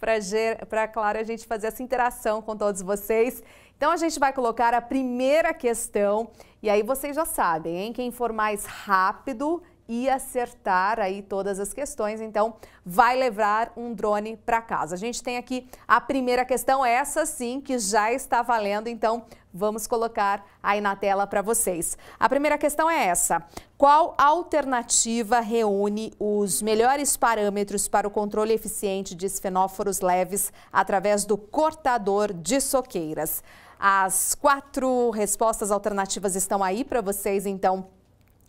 para, claro, a gente fazer essa interação com todos vocês. Então a gente vai colocar a primeira questão e aí vocês já sabem, hein? Quem for mais rápido e acertar aí todas as questões, então vai levar um drone para casa. A gente tem aqui a primeira questão, essa sim que já está valendo, então vamos colocar aí na tela para vocês. A primeira questão é essa: qual alternativa reúne os melhores parâmetros para o controle eficiente de esfenóforos leves através do cortador de soqueiras? As 4 respostas alternativas estão aí para vocês, então,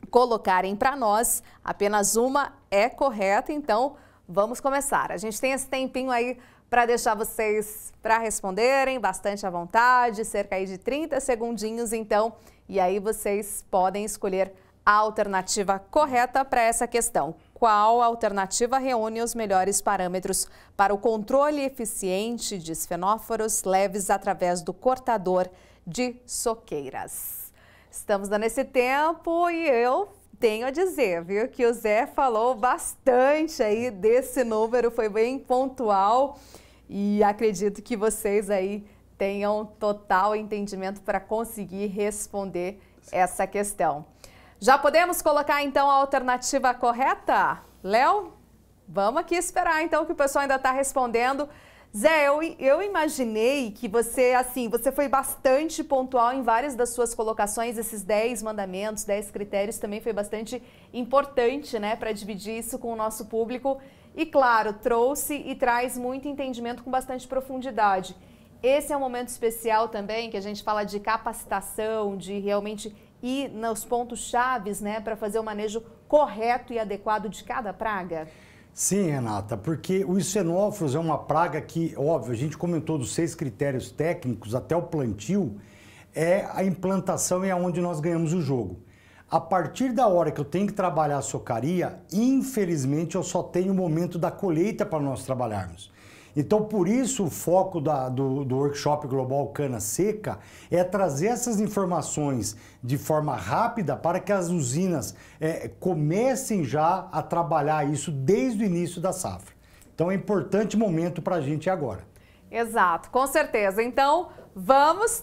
colocarem para nós. Apenas uma é correta, então vamos começar. A gente tem esse tempinho aí para deixar vocês para responderem, bastante à vontade, cerca aí de 30 segundinhos, então, e aí vocês podem escolher a alternativa correta para essa questão. Qual alternativa reúne os melhores parâmetros para o controle eficiente de esfenóforos leves através do cortador de soqueiras? Estamos dando esse tempo e eu tenho a dizer, viu, que o Zé falou bastante aí desse número, foi bem pontual e acredito que vocês aí tenham total entendimento para conseguir responder essa questão. Já podemos colocar então a alternativa correta? Léo, vamos aqui esperar então que o pessoal ainda está respondendo. Zé, eu imaginei que você, assim, você foi bastante pontual em várias das suas colocações, esses 10 mandamentos, 10 critérios também foi bastante importante, né, para dividir isso com o nosso público e, claro, trouxe e traz muito entendimento com bastante profundidade. Esse é um momento especial também, que a gente fala de capacitação, de realmente ir nos pontos chaves, né, para fazer o manejo correto e adequado de cada praga? Sim, Renata, porque os esfenóforos é uma praga que, óbvio, a gente comentou dos 6 critérios técnicos até o plantio, a implantação é onde nós ganhamos o jogo. A partir da hora que eu tenho que trabalhar a socaria, infelizmente eu só tenho o momento da colheita para nós trabalharmos. Então, por isso, o foco do workshop Global Cana Seca é trazer essas informações de forma rápida para que as usinas comecem já a trabalhar isso desde o início da safra. Então, é um importante momento para a gente agora. Exato, com certeza. Então,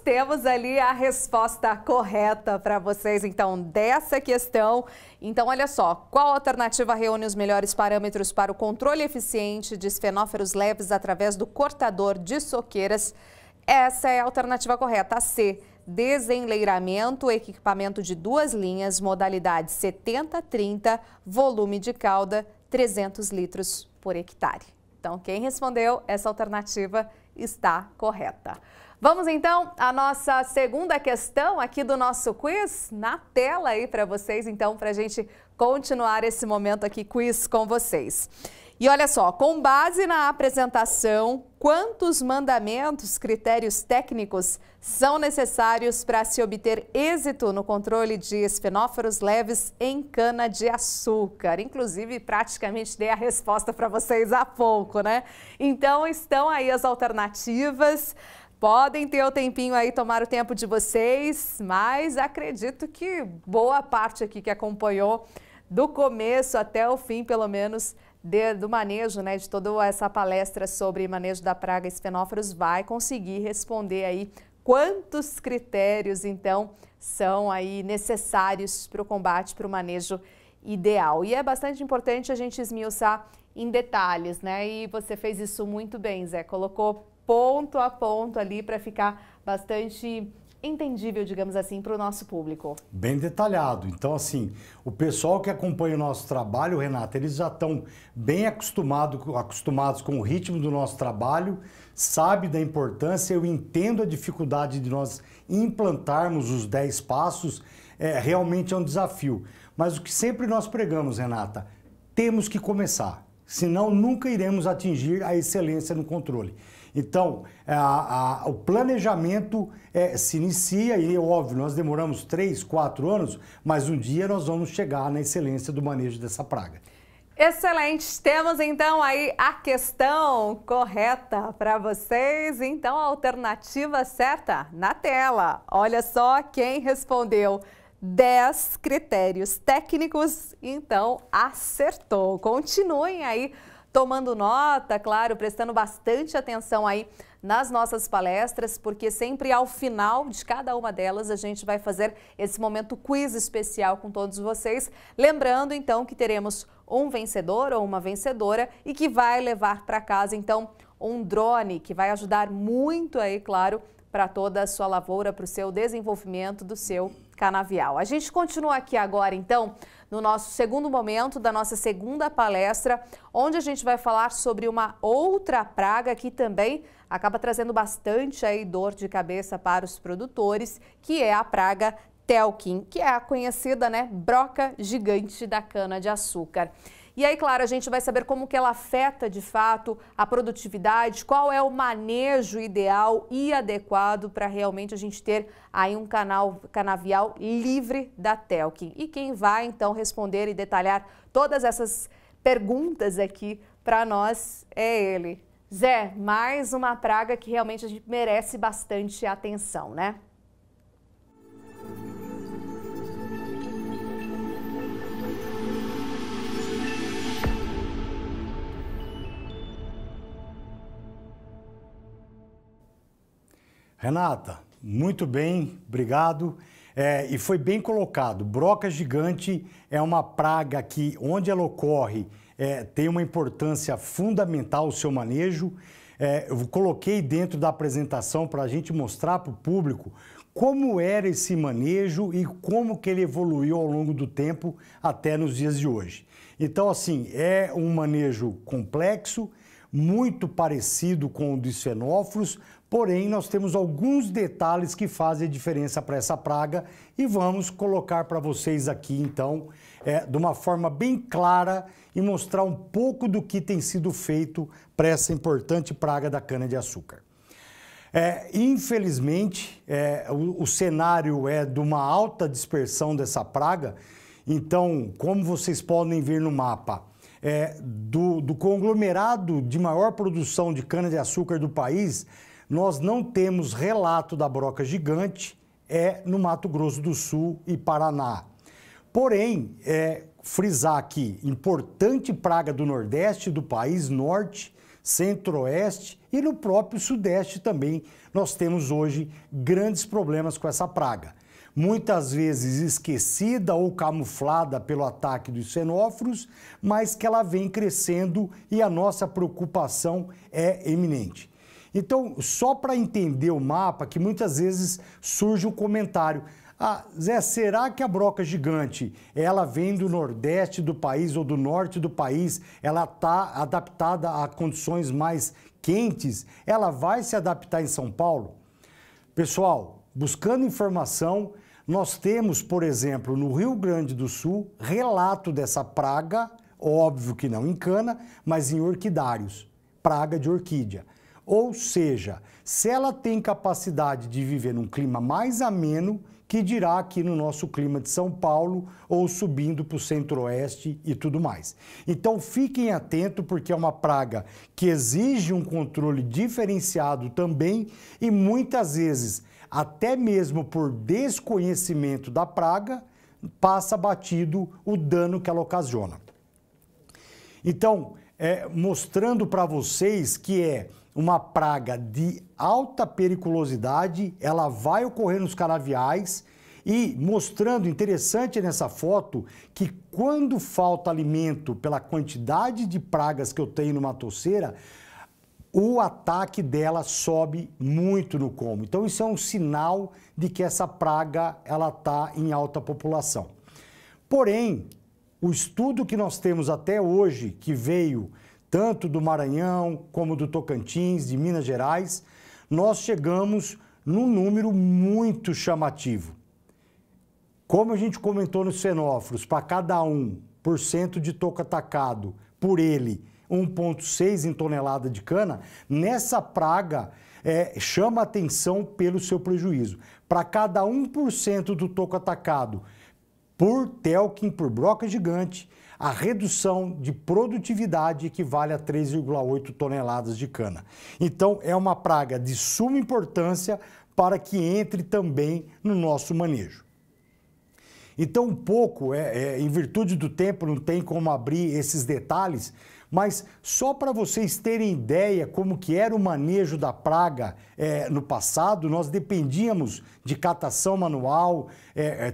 temos ali a resposta correta para vocês, então, dessa questão. Então, olha só, qual alternativa reúne os melhores parâmetros para o controle eficiente de esfenóforos leves através do cortador de soqueiras? Essa é a alternativa correta, a C. Desenleiramento, equipamento de 2 linhas, modalidade 70-30, volume de cauda 300 litros por hectare. Então, quem respondeu, essa alternativa está correta. Vamos então à nossa segunda questão aqui do nosso quiz, na tela aí para vocês, então, para a gente continuar esse momento aqui, quiz com vocês. E olha só, com base na apresentação, quantos mandamentos, critérios técnicos são necessários para se obter êxito no controle de esfenóforos leves em cana-de-açúcar? Inclusive, praticamente dei a resposta para vocês há pouco, né? Então, estão aí as alternativas. Podem ter o tempinho aí, tomar o tempo de vocês, mas acredito que boa parte aqui que acompanhou do começo até o fim, pelo menos, do manejo, né, de toda essa palestra sobre manejo da praga esfenóforos, vai conseguir responder aí quantos critérios, então, são aí necessários para o combate, para o manejo ideal. E é bastante importante a gente esmiuçar em detalhes, né? E você fez isso muito bem, Zé. Colocou ponto a ponto ali para ficar bastante entendível, digamos assim, para o nosso público. Bem detalhado. Então, assim, o pessoal que acompanha o nosso trabalho, Renata, eles já estão bem acostumados com o ritmo do nosso trabalho, sabe da importância, eu entendo a dificuldade de nós implantarmos os 10 passos, realmente é um desafio. Mas o que sempre nós pregamos, Renata, temos que começar, senão nunca iremos atingir a excelência no controle. Então, o planejamento se inicia e, óbvio, nós demoramos 3, 4 anos, mas um dia nós vamos chegar na excelência do manejo dessa praga. Excelente! Temos então aí a questão correta para vocês. Então, a alternativa certa na tela. Olha só quem respondeu 10 critérios técnicos, então acertou. Continuem aí tomando nota, claro, prestando bastante atenção aí nas nossas palestras, porque sempre ao final de cada uma delas a gente vai fazer esse momento quiz especial com todos vocês. Lembrando então que teremos um vencedor ou uma vencedora e que vai levar para casa então um drone que vai ajudar muito aí, claro, para toda a sua lavoura, para o seu desenvolvimento do seu canavial. A gente continua aqui agora então no nosso segundo momento da nossa segunda palestra, onde a gente vai falar sobre uma outra praga que também acaba trazendo bastante aí dor de cabeça para os produtores, que é a praga Telkin, que é a conhecida, né, broca gigante da cana-de-açúcar. E aí, claro, a gente vai saber como que ela afeta de fato a produtividade, qual é o manejo ideal e adequado para realmente a gente ter aí um canavial livre da Telkin. E quem vai então responder e detalhar todas essas perguntas aqui para nós é ele. Zé, mais uma praga que realmente a gente merece bastante atenção, né? Renata, muito bem, obrigado. E foi bem colocado, broca gigante é uma praga que, onde ela ocorre, tem uma importância fundamental o seu manejo. Eu coloquei dentro da apresentação para a gente mostrar para o público como era esse manejo e como que ele evoluiu ao longo do tempo até nos dias de hoje. Então, assim, é um manejo complexo, muito parecido com o dos fenóforos, porém nós temos alguns detalhes que fazem a diferença para essa praga e vamos colocar para vocês aqui então de uma forma bem clara e mostrar um pouco do que tem sido feito para essa importante praga da cana-de-açúcar. Infelizmente, o cenário é de uma alta dispersão dessa praga, então, como vocês podem ver no mapa, do conglomerado de maior produção de cana-de-açúcar do país, nós não temos relato da broca gigante, no Mato Grosso do Sul e Paraná. Porém, frisar aqui, importante praga do Nordeste do país, Norte, Centro-Oeste e no próprio Sudeste também, nós temos hoje grandes problemas com essa praga. Muitas vezes esquecida ou camuflada pelo ataque dos fenóforos, mas que ela vem crescendo e a nossa preocupação é eminente. Então, só para entender o mapa, que muitas vezes surge um comentário, Zé, será que a broca gigante, ela vem do Nordeste do país ou do Norte do país, ela está adaptada a condições mais quentes, ela vai se adaptar em São Paulo? Pessoal, buscando informação, nós temos, por exemplo, no Rio Grande do Sul, relato dessa praga, óbvio que não em cana, mas em orquidários, praga de orquídea. Ou seja, se ela tem capacidade de viver num clima mais ameno, que dirá aqui no nosso clima de São Paulo ou subindo para o Centro-Oeste e tudo mais. Então fiquem atentos porque é uma praga que exige um controle diferenciado também e muitas vezes, até mesmo por desconhecimento da praga, passa batido o dano que ela ocasiona. Então, mostrando para vocês que uma praga de alta periculosidade, ela vai ocorrer nos canaviais e mostrando, interessante nessa foto, que quando falta alimento pela quantidade de pragas que eu tenho numa touceira, o ataque dela sobe muito no como. Então isso é um sinal de que essa praga ela está em alta população. Porém, o estudo que nós temos até hoje, que veio tanto do Maranhão como do Tocantins, de Minas Gerais, nós chegamos num número muito chamativo. Como a gente comentou nos fenóforos, para cada 1% de toco atacado por ele, 1,6 em tonelada de cana, nessa praga chama atenção pelo seu prejuízo. Para cada 1% do toco atacado por Telkin, por broca gigante, a redução de produtividade equivale a 3,8 toneladas de cana. Então, é uma praga de suma importância para que entre também no nosso manejo. Então, um pouco, em virtude do tempo, não tem como abrir esses detalhes, mas só para vocês terem ideia como que era o manejo da praga no passado, nós dependíamos de catação manual,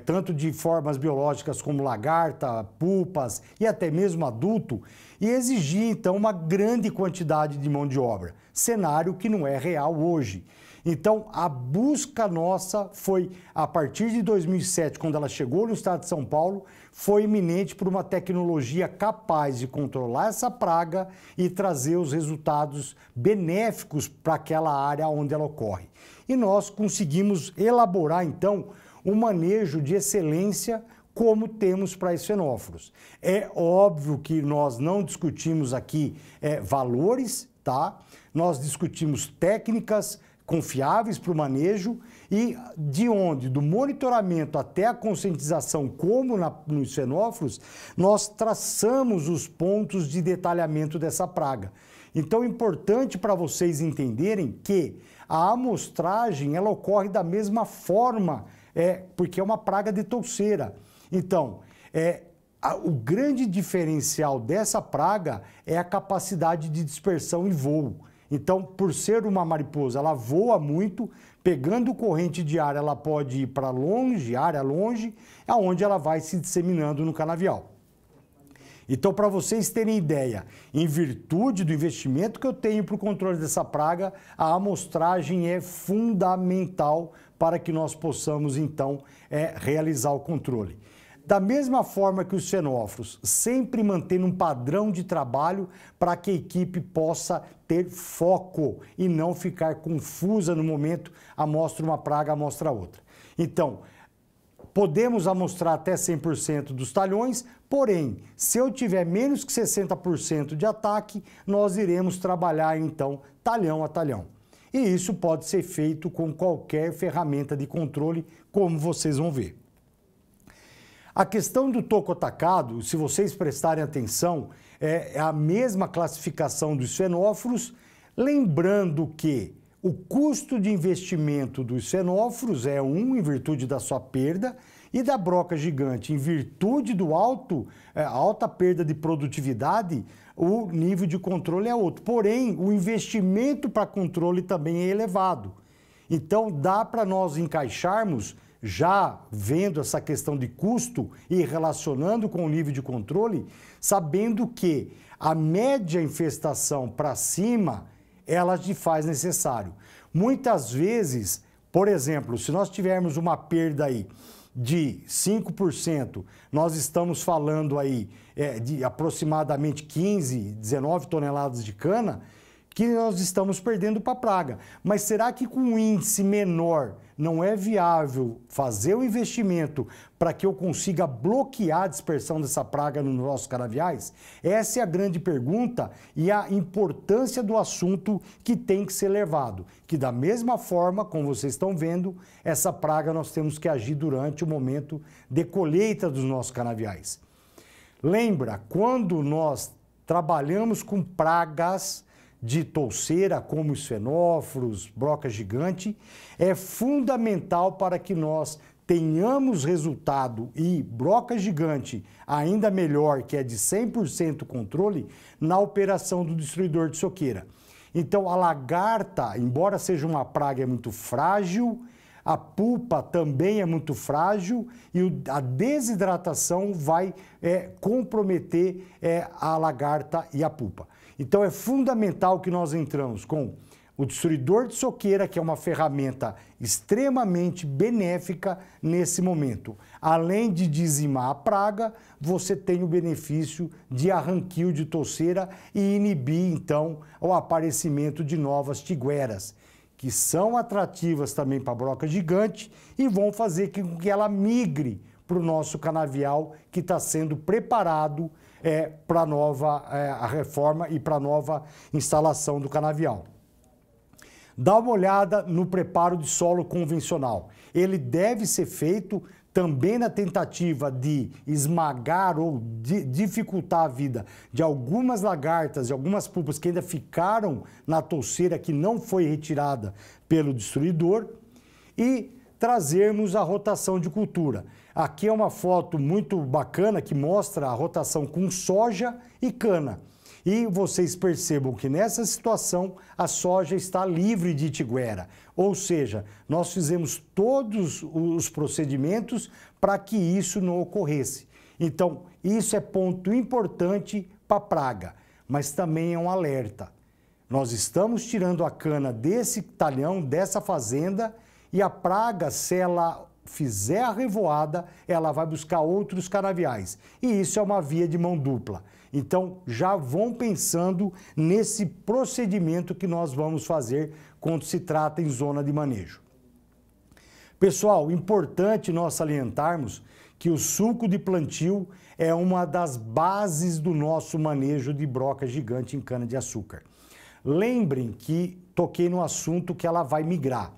tanto de formas biológicas como lagarta, pulpas e até mesmo adulto, e exigia então uma grande quantidade de mão de obra, cenário que não é real hoje. Então, a busca nossa foi, a partir de 2007, quando ela chegou no estado de São Paulo, foi iminente por uma tecnologia capaz de controlar essa praga e trazer os resultados benéficos para aquela área onde ela ocorre. E nós conseguimos elaborar, então, um manejo de excelência como temos para os fenóforos. É óbvio que nós não discutimos aqui valores, tá? Nós discutimos técnicas confiáveis para o manejo e de onde, do monitoramento até a conscientização, como nos fenóforos, nós traçamos os pontos de detalhamento dessa praga. Então é importante para vocês entenderem que a amostragem ela ocorre da mesma forma, porque é uma praga de touceira. Então, o grande diferencial dessa praga é a capacidade de dispersão e voo. Então, por ser uma mariposa, ela voa muito, pegando corrente de ar, ela pode ir para longe, área longe, aonde ela vai se disseminando no canavial. Então, para vocês terem ideia, em virtude do investimento que eu tenho para o controle dessa praga, a amostragem é fundamental para que nós possamos, então, realizar o controle. Da mesma forma que os fenóforos, sempre mantendo um padrão de trabalho para que a equipe possa ter foco e não ficar confusa no momento, amostra uma praga, amostra outra. Então, podemos amostrar até 100% dos talhões, porém, se eu tiver menos que 60% de ataque, nós iremos trabalhar, então, talhão a talhão. E isso pode ser feito com qualquer ferramenta de controle, como vocês vão ver. A questão do toco atacado, se vocês prestarem atenção, é a mesma classificação dos fenóforos, lembrando que o custo de investimento dos fenóforos é 1, em virtude da sua perda, e da broca gigante, em virtude do alta perda de produtividade, o nível de controle é outro. Porém, o investimento para controle também é elevado. Então, dá para nós encaixarmos, já vendo essa questão de custo e relacionando com o nível de controle, sabendo que a média infestação para cima, ela te faz necessário. Muitas vezes, por exemplo, se nós tivermos uma perda aí de 5%, nós estamos falando aí de aproximadamente 15, 19 toneladas de cana, que nós estamos perdendo para a praga. Mas será que com um índice menor não é viável fazer o investimento para que eu consiga bloquear a dispersão dessa praga nos nossos canaviais? Essa é a grande pergunta e a importância do assunto que tem que ser levado. Que da mesma forma, como vocês estão vendo, essa praga nós temos que agir durante o momento de colheita dos nossos canaviais. Lembra, quando nós trabalhamos com pragas de touceira, como os fenóforos, broca gigante, é fundamental para que nós tenhamos resultado e broca gigante ainda melhor, que é de 100% controle, na operação do destruidor de soqueira. Então, a lagarta, embora seja uma praga, é muito frágil, a pupa também é muito frágil e a desidratação vai comprometer a lagarta e a pupa. Então, é fundamental que nós entramos com o destruidor de soqueira, que é uma ferramenta extremamente benéfica nesse momento. Além de dizimar a praga, você tem o benefício de arranquio de touceira e inibir, então, o aparecimento de novas tigueras, que são atrativas também para a broca gigante e vão fazer com que ela migre para o nosso canavial, que está sendo preparado para a reforma e para a nova instalação do canavial. Dá uma olhada no preparo de solo convencional. Ele deve ser feito também na tentativa de esmagar ou dificultar a vida de algumas lagartas e algumas pupas que ainda ficaram na touceira que não foi retirada pelo destruidor e trazermos a rotação de cultura. Aqui é uma foto muito bacana que mostra a rotação com soja e cana. E vocês percebam que nessa situação a soja está livre de tiguera, ou seja, nós fizemos todos os procedimentos para que isso não ocorresse. Então, isso é ponto importante para a praga, mas também é um alerta. Nós estamos tirando a cana desse talhão, dessa fazenda, e a praga, se ela fizer a revoada, ela vai buscar outros canaviais. E isso é uma via de mão dupla. Então, já vão pensando nesse procedimento que nós vamos fazer quando se trata em zona de manejo. Pessoal, importante nós salientarmos que o suco de plantio é uma das bases do nosso manejo de broca gigante em cana-de-açúcar. Lembrem que toquei no assunto que ela vai migrar.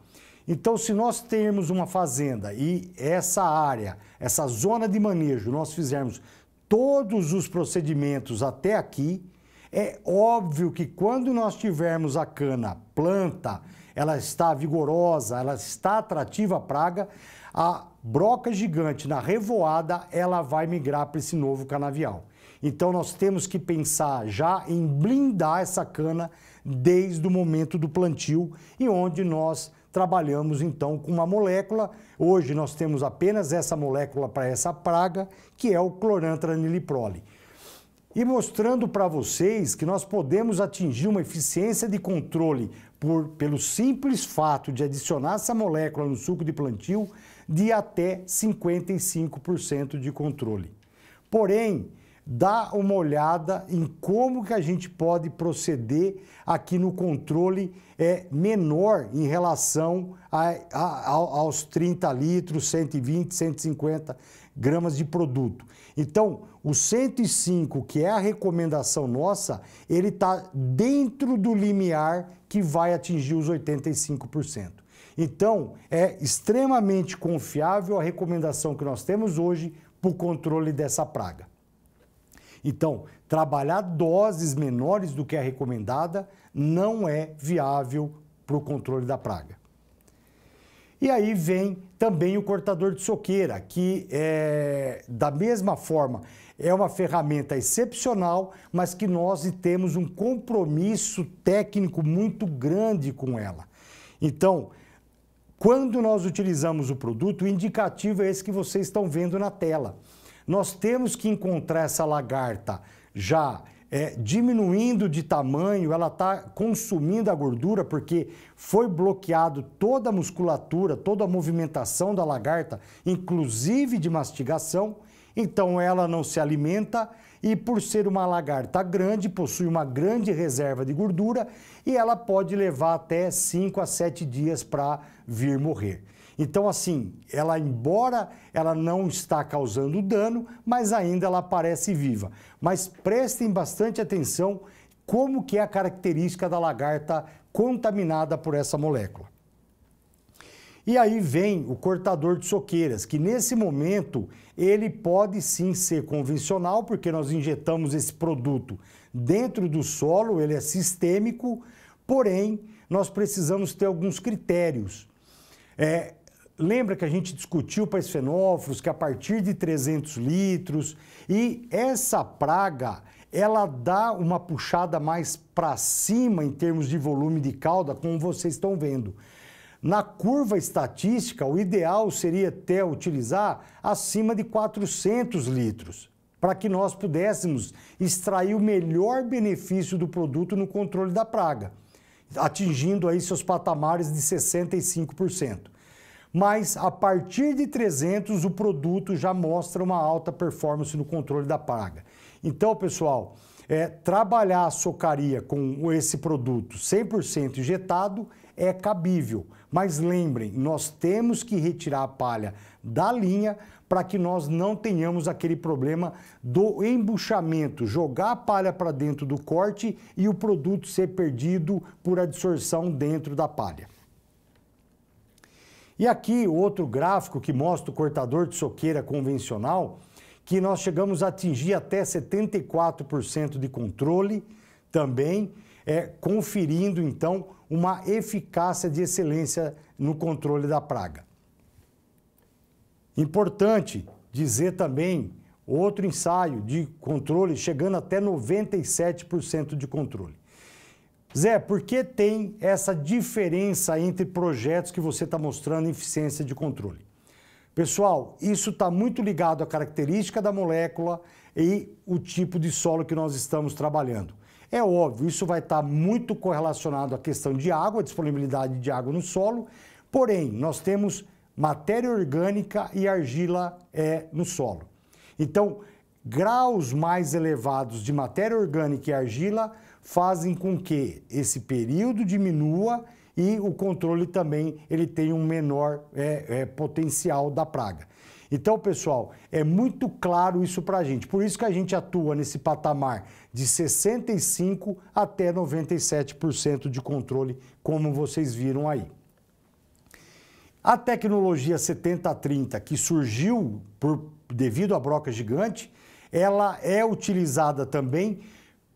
Então, se nós termos uma fazenda e essa área, essa zona de manejo, nós fizermos todos os procedimentos até aqui, é óbvio que quando nós tivermos a cana planta, ela está vigorosa, ela está atrativa à praga, a broca gigante na revoada, ela vai migrar para esse novo canavial. Então nós temos que pensar já em blindar essa cana desde o momento do plantio e onde nós trabalhamos então com uma molécula. Hoje nós temos apenas essa molécula para essa praga, que é o clorantra-niliprole. E mostrando para vocês que nós podemos atingir uma eficiência de controle pelo simples fato de adicionar essa molécula no suco de plantio de até 55% de controle. Porém, dá uma olhada em como que a gente pode proceder aqui no controle menor em relação aos 30 litros, 120, 150 gramas de produto. Então, o 105, que é a recomendação nossa, ele está dentro do limiar que vai atingir os 85%. Então, é extremamente confiável a recomendação que nós temos hoje para o controle dessa praga. Então, trabalhar doses menores do que a recomendada não é viável para o controle da praga. E aí vem também o cortador de soqueira, que da mesma forma é uma ferramenta excepcional, mas que nós temos um compromisso técnico muito grande com ela. Então, quando nós utilizamos o produto, o indicativo é esse que vocês estão vendo na tela. Nós temos que encontrar essa lagarta já diminuindo de tamanho, ela está consumindo a gordura porque foi bloqueado toda a musculatura, toda a movimentação da lagarta, inclusive de mastigação, então ela não se alimenta e por ser uma lagarta grande, possui uma grande reserva de gordura e ela pode levar até 5 a 7 dias para vir morrer. Então, assim, ela, embora ela não está causando dano, mas ainda ela parece viva. Mas prestem bastante atenção como que é a característica da lagarta contaminada por essa molécula. E aí vem o cortador de soqueiras, que nesse momento ele pode sim ser convencional, porque nós injetamos esse produto dentro do solo, ele é sistêmico, porém nós precisamos ter alguns critérios. Lembra que a gente discutiu para esfenófilos que a partir de 300 litros, e essa praga, ela dá uma puxada mais para cima em termos de volume de cauda, como vocês estão vendo. Na curva estatística, o ideal seria até utilizar acima de 400 litros, para que nós pudéssemos extrair o melhor benefício do produto no controle da praga, atingindo aí seus patamares de 65%. Mas a partir de 300 o produto já mostra uma alta performance no controle da praga. Então, pessoal, trabalhar a socaria com esse produto 100% injetado é cabível. Mas lembrem, nós temos que retirar a palha da linha para que nós não tenhamos aquele problema do embuchamento, jogar a palha para dentro do corte e o produto ser perdido por adsorção dentro da palha. E aqui outro gráfico que mostra o cortador de soqueira convencional, que nós chegamos a atingir até 74% de controle também, conferindo então uma eficácia de excelência no controle da praga. Importante dizer também outro ensaio de controle chegando até 97% de controle. Zé, por que tem essa diferença entre projetos que você está mostrando eficiência de controle? Pessoal, isso está muito ligado à característica da molécula e o tipo de solo que nós estamos trabalhando. É óbvio, isso vai estar muito correlacionado à questão de água, disponibilidade de água no solo, porém, nós temos matéria orgânica e argila no solo. Então, graus mais elevados de matéria orgânica e argila fazem com que esse período diminua e o controle também ele tem um menor potencial da praga. Então, pessoal, é muito claro isso para a gente. Por isso que a gente atua nesse patamar de 65% até 97% de controle, como vocês viram aí. A tecnologia 70-30, que surgiu devido à broca gigante, ela é utilizada também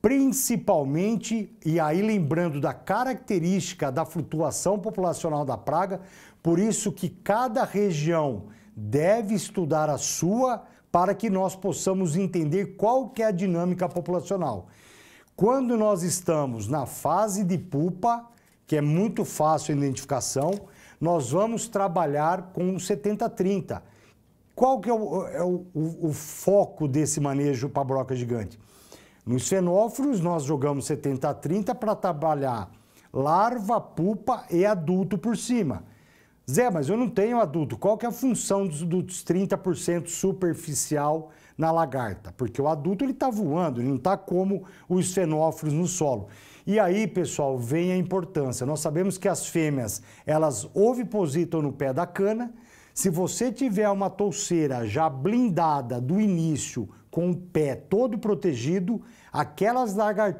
principalmente, e aí lembrando da característica da flutuação populacional da praga, por isso que cada região deve estudar a sua para que nós possamos entender qual que é a dinâmica populacional. Quando nós estamos na fase de pupa, que é muito fácil a identificação, nós vamos trabalhar com o 70-30. Qual que é o foco desse manejo para a broca gigante? Nos fenóforos, nós jogamos 70-30 para trabalhar larva, pupa e adulto por cima. Zé, mas eu não tenho adulto. Qual que é a função dos 30% superficial na lagarta? Porque o adulto ele está voando, ele não está como os fenóforos no solo. E aí, pessoal, vem a importância. Nós sabemos que as fêmeas, elas ovipositam no pé da cana. Se você tiver uma touceira já blindada do início, com o pé todo protegido, aquelas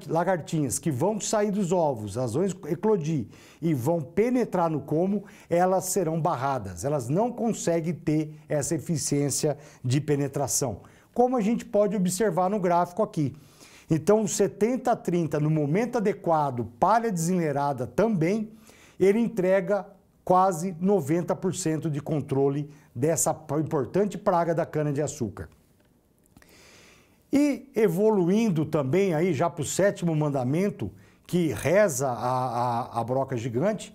lagartinhas que vão sair dos ovos, elas vão eclodir e vão penetrar no como, elas serão barradas. Elas não conseguem ter essa eficiência de penetração, como a gente pode observar no gráfico aqui. Então, o 70-30, no momento adequado, palha desenleirada também, ele entrega quase 90% de controle dessa importante praga da cana-de-açúcar. E evoluindo também aí já para o 7º mandamento, que reza a broca gigante,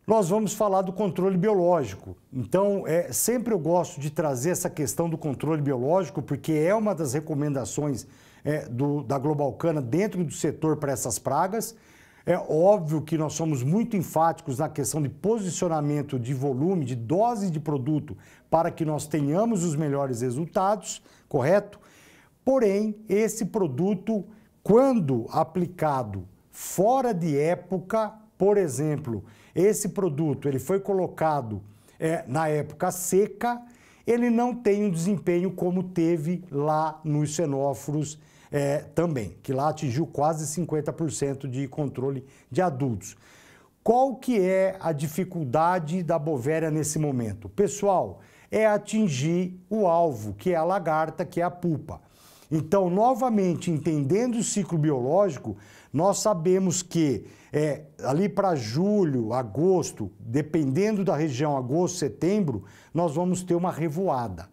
nós vamos falar do controle biológico. Então, sempre eu gosto de trazer essa questão do controle biológico, porque é uma das recomendações da GlobalCana dentro do setor para essas pragas. É óbvio que nós somos muito enfáticos na questão de posicionamento de volume, de dose de produto, para que nós tenhamos os melhores resultados, correto? Porém, esse produto, quando aplicado fora de época, por exemplo, esse produto ele foi colocado na época seca, ele não tem um desempenho como teve lá nos fenóforos também, que lá atingiu quase 50% de controle de adultos. Qual que é a dificuldade da bovéria nesse momento? Pessoal, é atingir o alvo, que é a lagarta, que é a pupa. Então, novamente, entendendo o ciclo biológico, nós sabemos que ali para julho, agosto, dependendo da região, agosto, setembro, nós vamos ter uma revoada.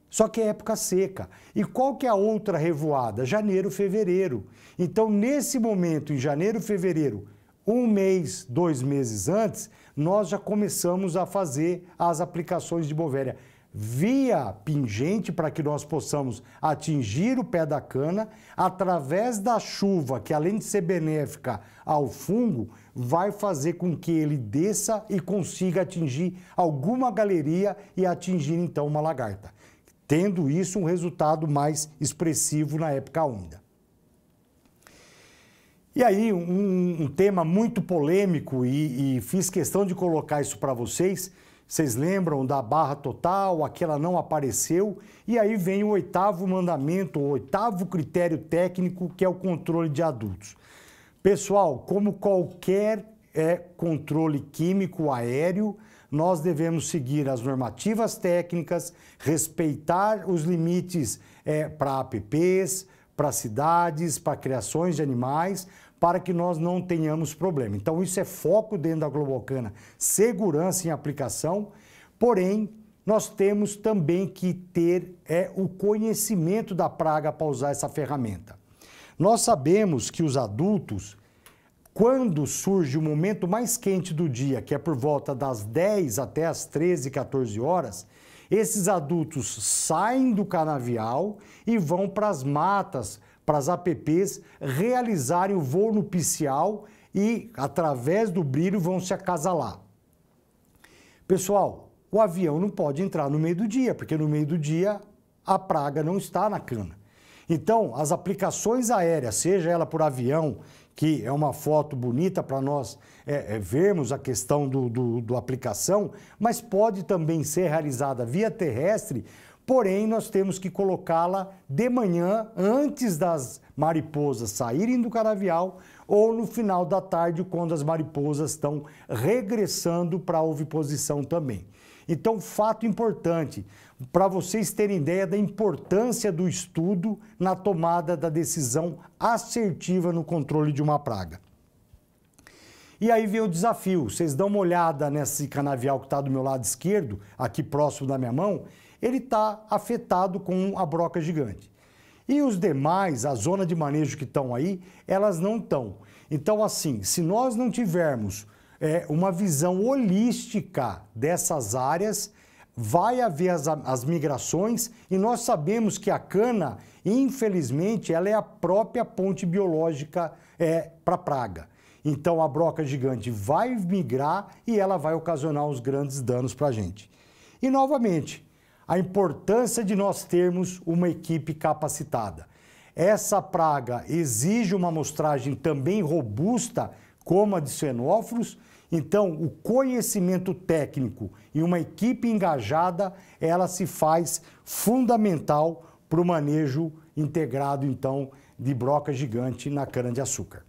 Só que é época seca. E qual que é a outra revoada? Janeiro, fevereiro. Então, nesse momento, em janeiro, fevereiro, 1 mês, 2 meses antes, nós já começamos a fazer as aplicações de Bovéria via pingente para que nós possamos atingir o pé da cana através da chuva, que além de ser benéfica ao fungo, vai fazer com que ele desça e consiga atingir alguma galeria e atingir então uma lagarta, tendo isso um resultado mais expressivo na época úmida. E aí, um tema muito polêmico, e fiz questão de colocar isso para vocês. Vocês lembram da barra total, aquela não apareceu, e aí vem o 8º mandamento, o 8º critério técnico, que é o controle de adultos. Pessoal, como qualquer controle químico aéreo, nós devemos seguir as normativas técnicas, respeitar os limites para APPs, para cidades, para criações de animais, para que nós não tenhamos problema. Então, isso é foco dentro da GlobalCana, segurança em aplicação, porém, nós temos também que ter o conhecimento da praga para usar essa ferramenta. Nós sabemos que os adultos, quando surge o momento mais quente do dia, que é por volta das 10 até as 13, 14 horas, esses adultos saem do canavial e vão para as matas, para as APPs, realizarem o voo nupcial e, através do brilho, vão se acasalar. Pessoal, o avião não pode entrar no meio do dia, porque no meio do dia a praga não está na cana. Então, as aplicações aéreas, seja ela por avião, que é uma foto bonita para nós vermos a questão do aplicação, mas pode também ser realizada via terrestre, porém nós temos que colocá-la de manhã, antes das mariposas saírem do canavial, ou no final da tarde, quando as mariposas estão regressando para a oviposição também. Então, fato importante, para vocês terem ideia da importância do estudo na tomada da decisão assertiva no controle de uma praga. E aí vem o desafio, vocês dão uma olhada nesse canavial que está do meu lado esquerdo, aqui próximo da minha mão, ele está afetado com a broca gigante. E os demais, a zona de manejo que estão aí, elas não estão. Então, assim, se nós não tivermos uma visão holística dessas áreas, vai haver as migrações, e nós sabemos que a cana, infelizmente, ela é a própria ponte biológica para a praga. Então, a broca gigante vai migrar e ela vai ocasionar os grandes danos para a gente. E, novamente, a importância de nós termos uma equipe capacitada. Essa praga exige uma amostragem também robusta, como a de xenófilos. Então, o conhecimento técnico e uma equipe engajada, ela se faz fundamental para o manejo integrado, então, de broca gigante na cana-de-açúcar.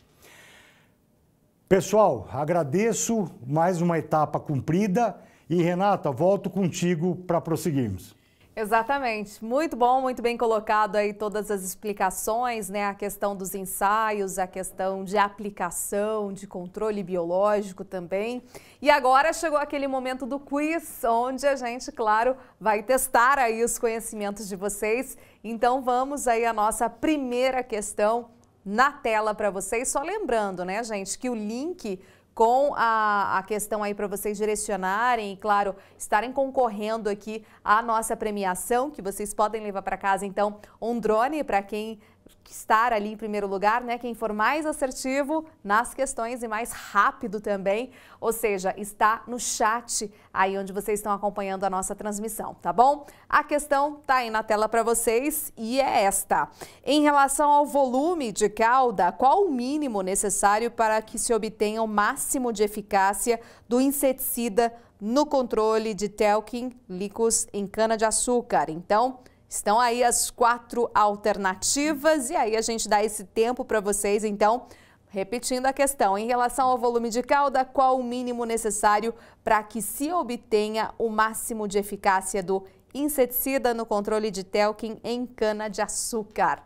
Pessoal, agradeço, mais uma etapa cumprida. E, Renata, volto contigo para prosseguirmos. Exatamente. Muito bom, muito bem colocado aí todas as explicações, né? A questão dos ensaios, a questão de aplicação, de controle biológico também. E agora chegou aquele momento do quiz, onde a gente, claro, vai testar aí os conhecimentos de vocês. Então vamos aí à nossa primeira questão na tela para vocês. Só lembrando, né, gente, que o link com a questão aí para vocês direcionarem e, claro, estarem concorrendo aqui à nossa premiação, que vocês podem levar para casa, então, um drone para quem estar ali em primeiro lugar, né? Quem for mais assertivo nas questões e mais rápido também, ou seja, está no chat aí onde vocês estão acompanhando a nossa transmissão, tá bom? A questão tá aí na tela para vocês e é esta. Em relação ao volume de cauda, qual o mínimo necessário para que se obtenha o máximo de eficácia do inseticida no controle de Telkin Licus em cana-de-açúcar? Então, estão aí as 4 alternativas e aí a gente dá esse tempo para vocês. Então, repetindo a questão, em relação ao volume de cauda, qual o mínimo necessário para que se obtenha o máximo de eficácia do inseticida no controle de Telkin em cana-de-açúcar?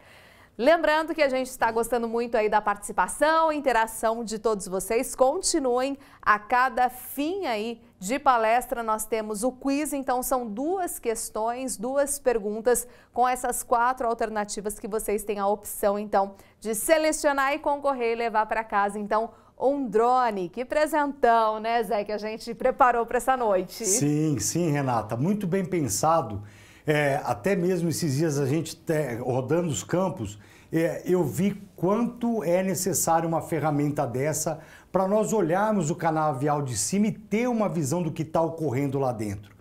Lembrando que a gente está gostando muito aí da participação, interação de todos vocês. Continuem, a cada fim aí de palestra nós temos o quiz, então são 2 questões, 2 perguntas com essas 4 alternativas que vocês têm a opção então de selecionar e concorrer e levar para casa então um drone. Que presentão, né, Zé, que a gente preparou para essa noite. Sim, sim, Renata, muito bem pensado. Até mesmo esses dias a gente rodando os campos, eu vi quanto é necessário uma ferramenta dessa para nós olharmos o canavial de cima e ter uma visão do que está ocorrendo lá dentro.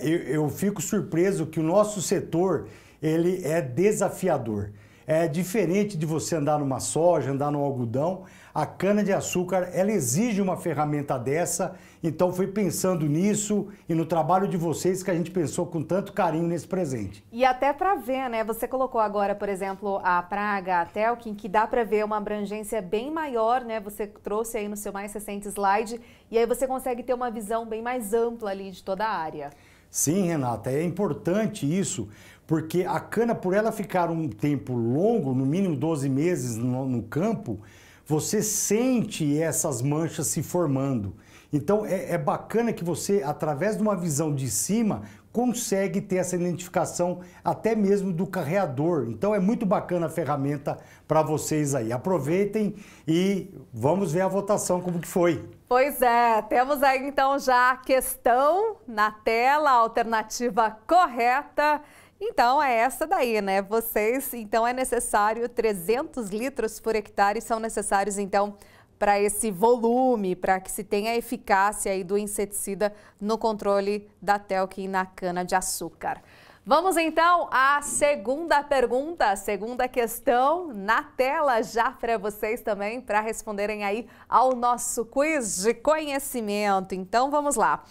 Eu fico surpreso que o nosso setor ele é desafiador. É diferente de você andar numa soja, andar no algodão. A cana-de-açúcar, ela exige uma ferramenta dessa, então foi pensando nisso e no trabalho de vocês que a gente pensou com tanto carinho nesse presente. E até para ver, né? Você colocou agora, por exemplo, a praga, a Telkin, que dá para ver uma abrangência bem maior, né? Você trouxe aí no seu mais recente slide e aí você consegue ter uma visão bem mais ampla ali de toda a área. Sim, Renata, é importante isso, porque a cana, por ela ficar um tempo longo, no mínimo 12 meses no campo, você sente essas manchas se formando. Então é bacana que você, através de uma visão de cima, consegue ter essa identificação até mesmo do carreador. Então é muito bacana a ferramenta para vocês aí. Aproveitem e vamos ver a votação como que foi. Pois é, temos aí então já a questão na tela, a alternativa correta. Então é essa daí, né? Vocês, então é necessário 300 litros por hectare, são necessários então para esse volume, para que se tenha a eficácia aí do inseticida no controle da Telkin na cana-de-açúcar. Vamos então à segunda pergunta, a segunda questão na tela já para vocês também, para responderem aí ao nosso quiz de conhecimento. Então vamos lá.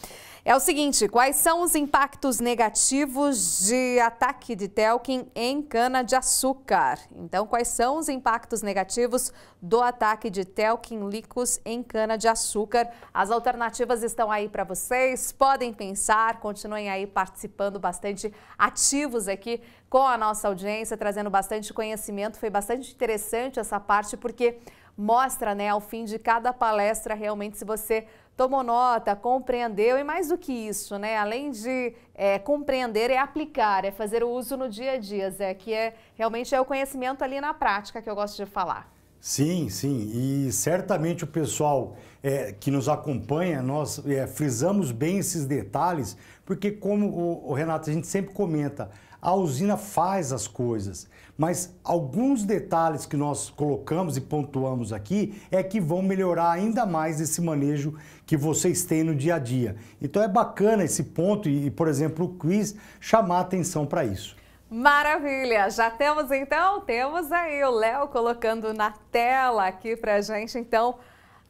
É o seguinte, quais são os impactos negativos de ataque de Telkin em cana-de-açúcar? Então, quais são os impactos negativos do ataque de Telkin Licus em cana-de-açúcar? As alternativas estão aí para vocês, podem pensar, continuem aí participando bastante ativos aqui com a nossa audiência, trazendo bastante conhecimento. Foi bastante interessante essa parte porque mostra, né, ao fim de cada palestra realmente se você tomou nota, compreendeu e mais do que isso, né? Além de compreender, é aplicar, é fazer o uso no dia a dia, Zé, que realmente é o conhecimento ali na prática que eu gosto de falar. Sim, sim, e certamente o pessoal que nos acompanha, nós frisamos bem esses detalhes, porque como o Renato, a gente sempre comenta, a usina faz as coisas, mas alguns detalhes que nós colocamos e pontuamos aqui é que vão melhorar ainda mais esse manejo que vocês têm no dia a dia. Então é bacana esse ponto e por exemplo, o quiz chamar a atenção para isso. Maravilha! Já temos então, temos aí o Léo colocando na tela aqui pra gente, então,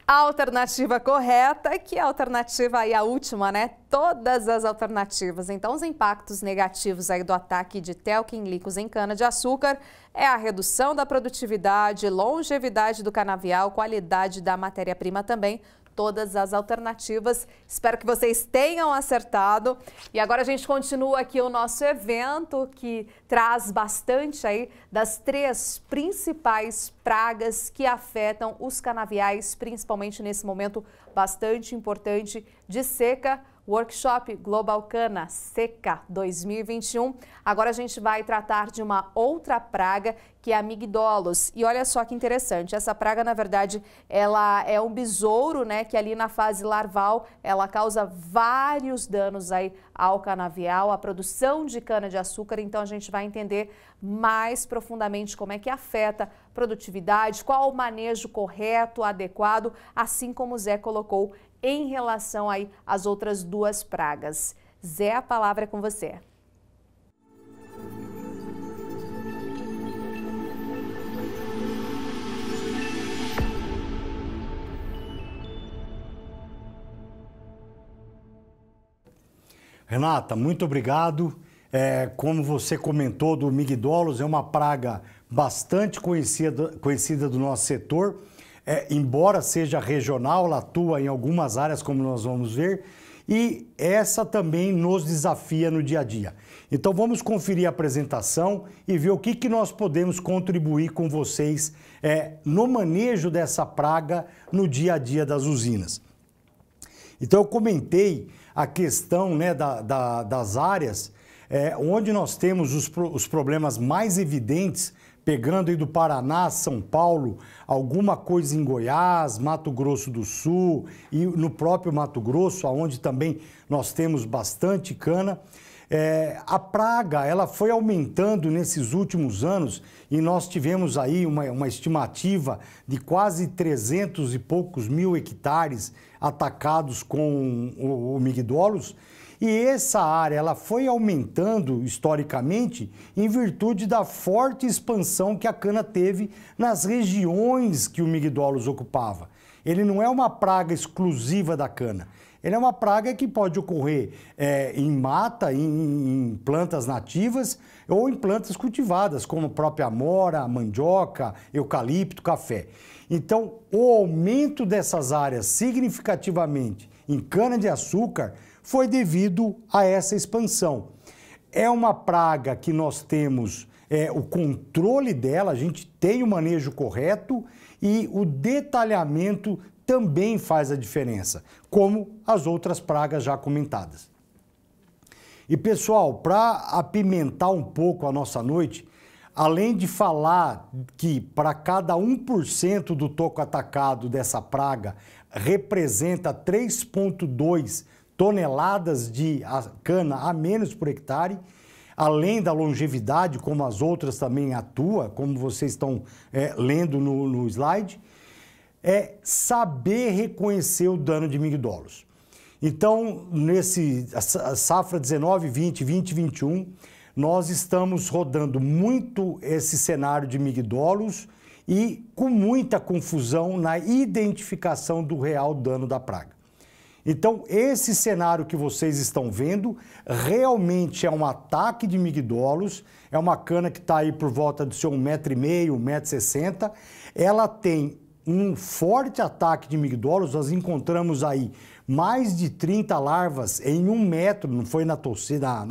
a alternativa correta, que é a alternativa aí, a última, né? Todas as alternativas. Então, os impactos negativos aí do ataque de Telkin Licus em cana-de-açúcar é a redução da produtividade, longevidade do canavial, qualidade da matéria-prima também. Todas as alternativas. Espero que vocês tenham acertado. E agora a gente continua aqui o nosso evento que traz bastante aí das 3 principais pragas que afetam os canaviais, principalmente nesse momento bastante importante de seca. Workshop Global Cana Seca 2021. Agora a gente vai tratar de uma outra praga que é a Amygdalus. E olha só que interessante, essa praga na verdade ela é um besouro, né, que ali na fase larval ela causa vários danos aí ao canavial, à produção de cana-de-açúcar. Então a gente vai entender mais profundamente como é que afeta produtividade, qual o manejo correto, adequado, assim como o Zé colocou em relação aí às outras 2 pragas. Zé, a palavra é com você. Renata, muito obrigado. Como você comentou do Amygdalus, é uma praga bastante conhecida do nosso setor. Embora seja regional, ela atua em algumas áreas, como nós vamos ver. e essa também nos desafia no dia a dia. Então vamos conferir a apresentação e ver o que nós podemos contribuir com vocês no manejo dessa praga no dia a dia das usinas. Então eu comentei a questão, né, das áreas onde nós temos os problemas mais evidentes, pegando aí do Paraná, São Paulo, alguma coisa em Goiás, Mato Grosso do Sul e no próprio Mato Grosso, onde também nós temos bastante cana. A praga ela foi aumentando nesses últimos anos e nós tivemos aí uma estimativa de quase 300 e poucos mil hectares atacados com o migdolos. E essa área ela foi aumentando historicamente em virtude da forte expansão que a cana teve nas regiões que o migdolos ocupava. Ele não é uma praga exclusiva da cana. Ele é uma praga que pode ocorrer em mata, em plantas nativas ou em plantas cultivadas, como a própria amora, mandioca, eucalipto, café. Então, o aumento dessas áreas significativamente em cana-de-açúcar foi devido a essa expansão. É uma praga que nós temos o controle dela, a gente tem o manejo correto e o detalhamento também faz a diferença, como as outras pragas já comentadas. E pessoal, para apimentar um pouco a nossa noite, além de falar que para cada 1% do toco atacado dessa praga representa 3,2 toneladas de cana a menos por hectare, além da longevidade, como as outras também atua, como vocês estão lendo no slide, é saber reconhecer o dano de migdolos. Então, nesse safra 19, 20, 20, 21, nós estamos rodando muito esse cenário de migdolos e com muita confusão na identificação do real dano da praga. Então, esse cenário que vocês estão vendo realmente é um ataque de migdolos, é uma cana que está aí por volta do seu 1,5 m, 1,60 m. Ela tem um forte ataque de migdolos, nós encontramos aí mais de 30 larvas em 1 metro, não foi na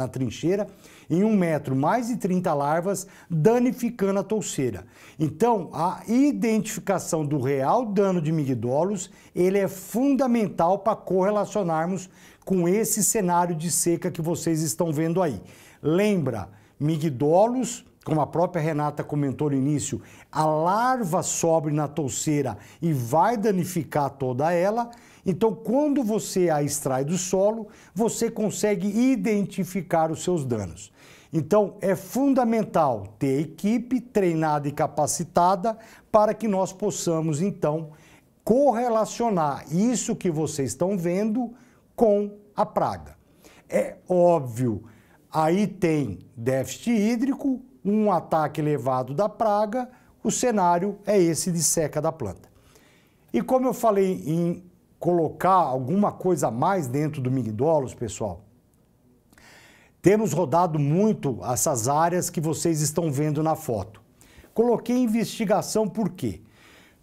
trincheira, em 1 metro, mais de 30 larvas danificando a touceira. Então, a identificação do real dano de migdolos, ele é fundamental para correlacionarmos com esse cenário de seca que vocês estão vendo aí. Lembra, migdolos, como a própria Renata comentou no início, a larva sobe na touceira e vai danificar toda ela. Então, quando você a extrai do solo, você consegue identificar os seus danos. Então, é fundamental ter equipe treinada e capacitada para que nós possamos, então, correlacionar isso que vocês estão vendo com a praga. É óbvio, aí tem déficit hídrico, um ataque elevado da praga, o cenário é esse de seca da planta. E como eu falei em colocar alguma coisa a mais dentro do migdolos, pessoal, temos rodado muito essas áreas que vocês estão vendo na foto. Coloquei investigação por quê?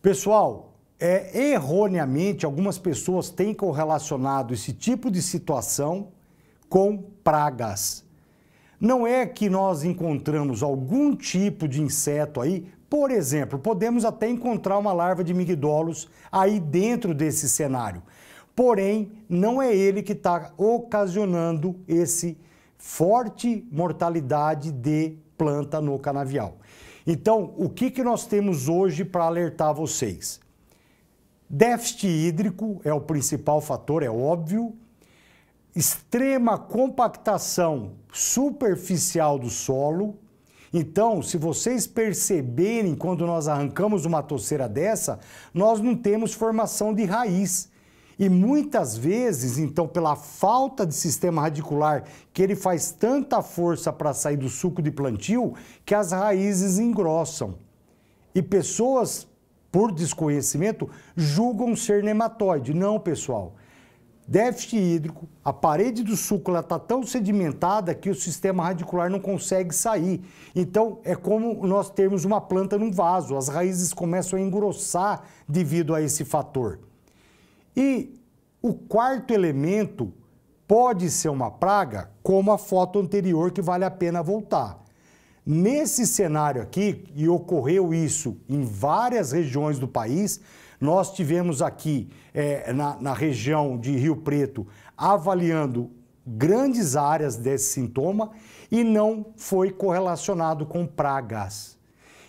Pessoal, erroneamente, algumas pessoas têm correlacionado esse tipo de situação com pragas. Não é que nós encontramos algum tipo de inseto aí, por exemplo, podemos até encontrar uma larva de migdolos aí dentro desse cenário. Porém, não é ele que está ocasionando esse forte mortalidade de planta no canavial. Então, o que nós temos hoje para alertar vocês? Déficit hídrico é o principal fator, é óbvio. Extrema compactação superficial do solo. Então, se vocês perceberem, quando nós arrancamos uma touceira dessa, nós não temos formação de raiz. E muitas vezes, então, pela falta de sistema radicular, que ele faz tanta força para sair do suco de plantio, que as raízes engrossam. E pessoas, por desconhecimento, julgam ser nematóide. Não, pessoal. Déficit hídrico, a parede do suco está tão sedimentada que o sistema radicular não consegue sair. Então, é como nós termos uma planta num vaso, as raízes começam a engrossar devido a esse fator. E o quarto elemento pode ser uma praga, como a foto anterior, que vale a pena voltar. Nesse cenário aqui, e ocorreu isso em várias regiões do país, nós tivemos aqui na região de Rio Preto avaliando grandes áreas desse sintoma e não foi correlacionado com pragas.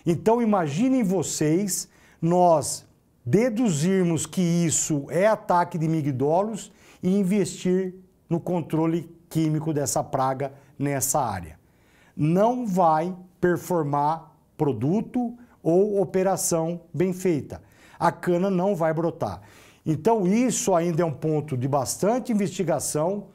Então imaginem vocês, nós deduzirmos que isso é ataque de migdólos e investir no controle químico dessa praga nessa área. Não vai performar produto ou operação bem feita. A cana não vai brotar. Então isso ainda é um ponto de bastante investigação.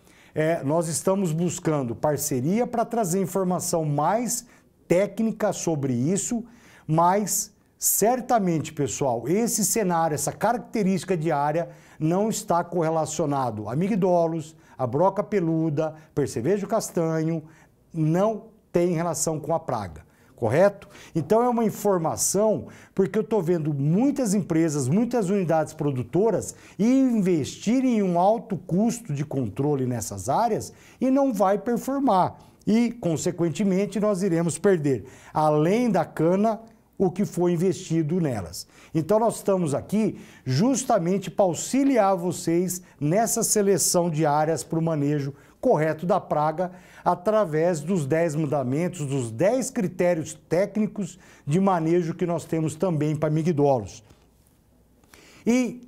Nós estamos buscando parceria para trazer informação mais técnica sobre isso, mas certamente, pessoal, esse cenário, essa característica de área não está correlacionado a migdólos, a broca peluda, percevejo castanho, não tem relação com a praga, correto? Então é uma informação, porque eu estou vendo muitas empresas, muitas unidades produtoras investirem em um alto custo de controle nessas áreas e não vai performar. E, consequentemente, nós iremos perder, além da cana, o que foi investido nelas. Então nós estamos aqui justamente para auxiliar vocês nessa seleção de áreas para o manejo correto da praga, através dos 10 mandamentos, dos 10 critérios técnicos de manejo que nós temos também para migdólos. E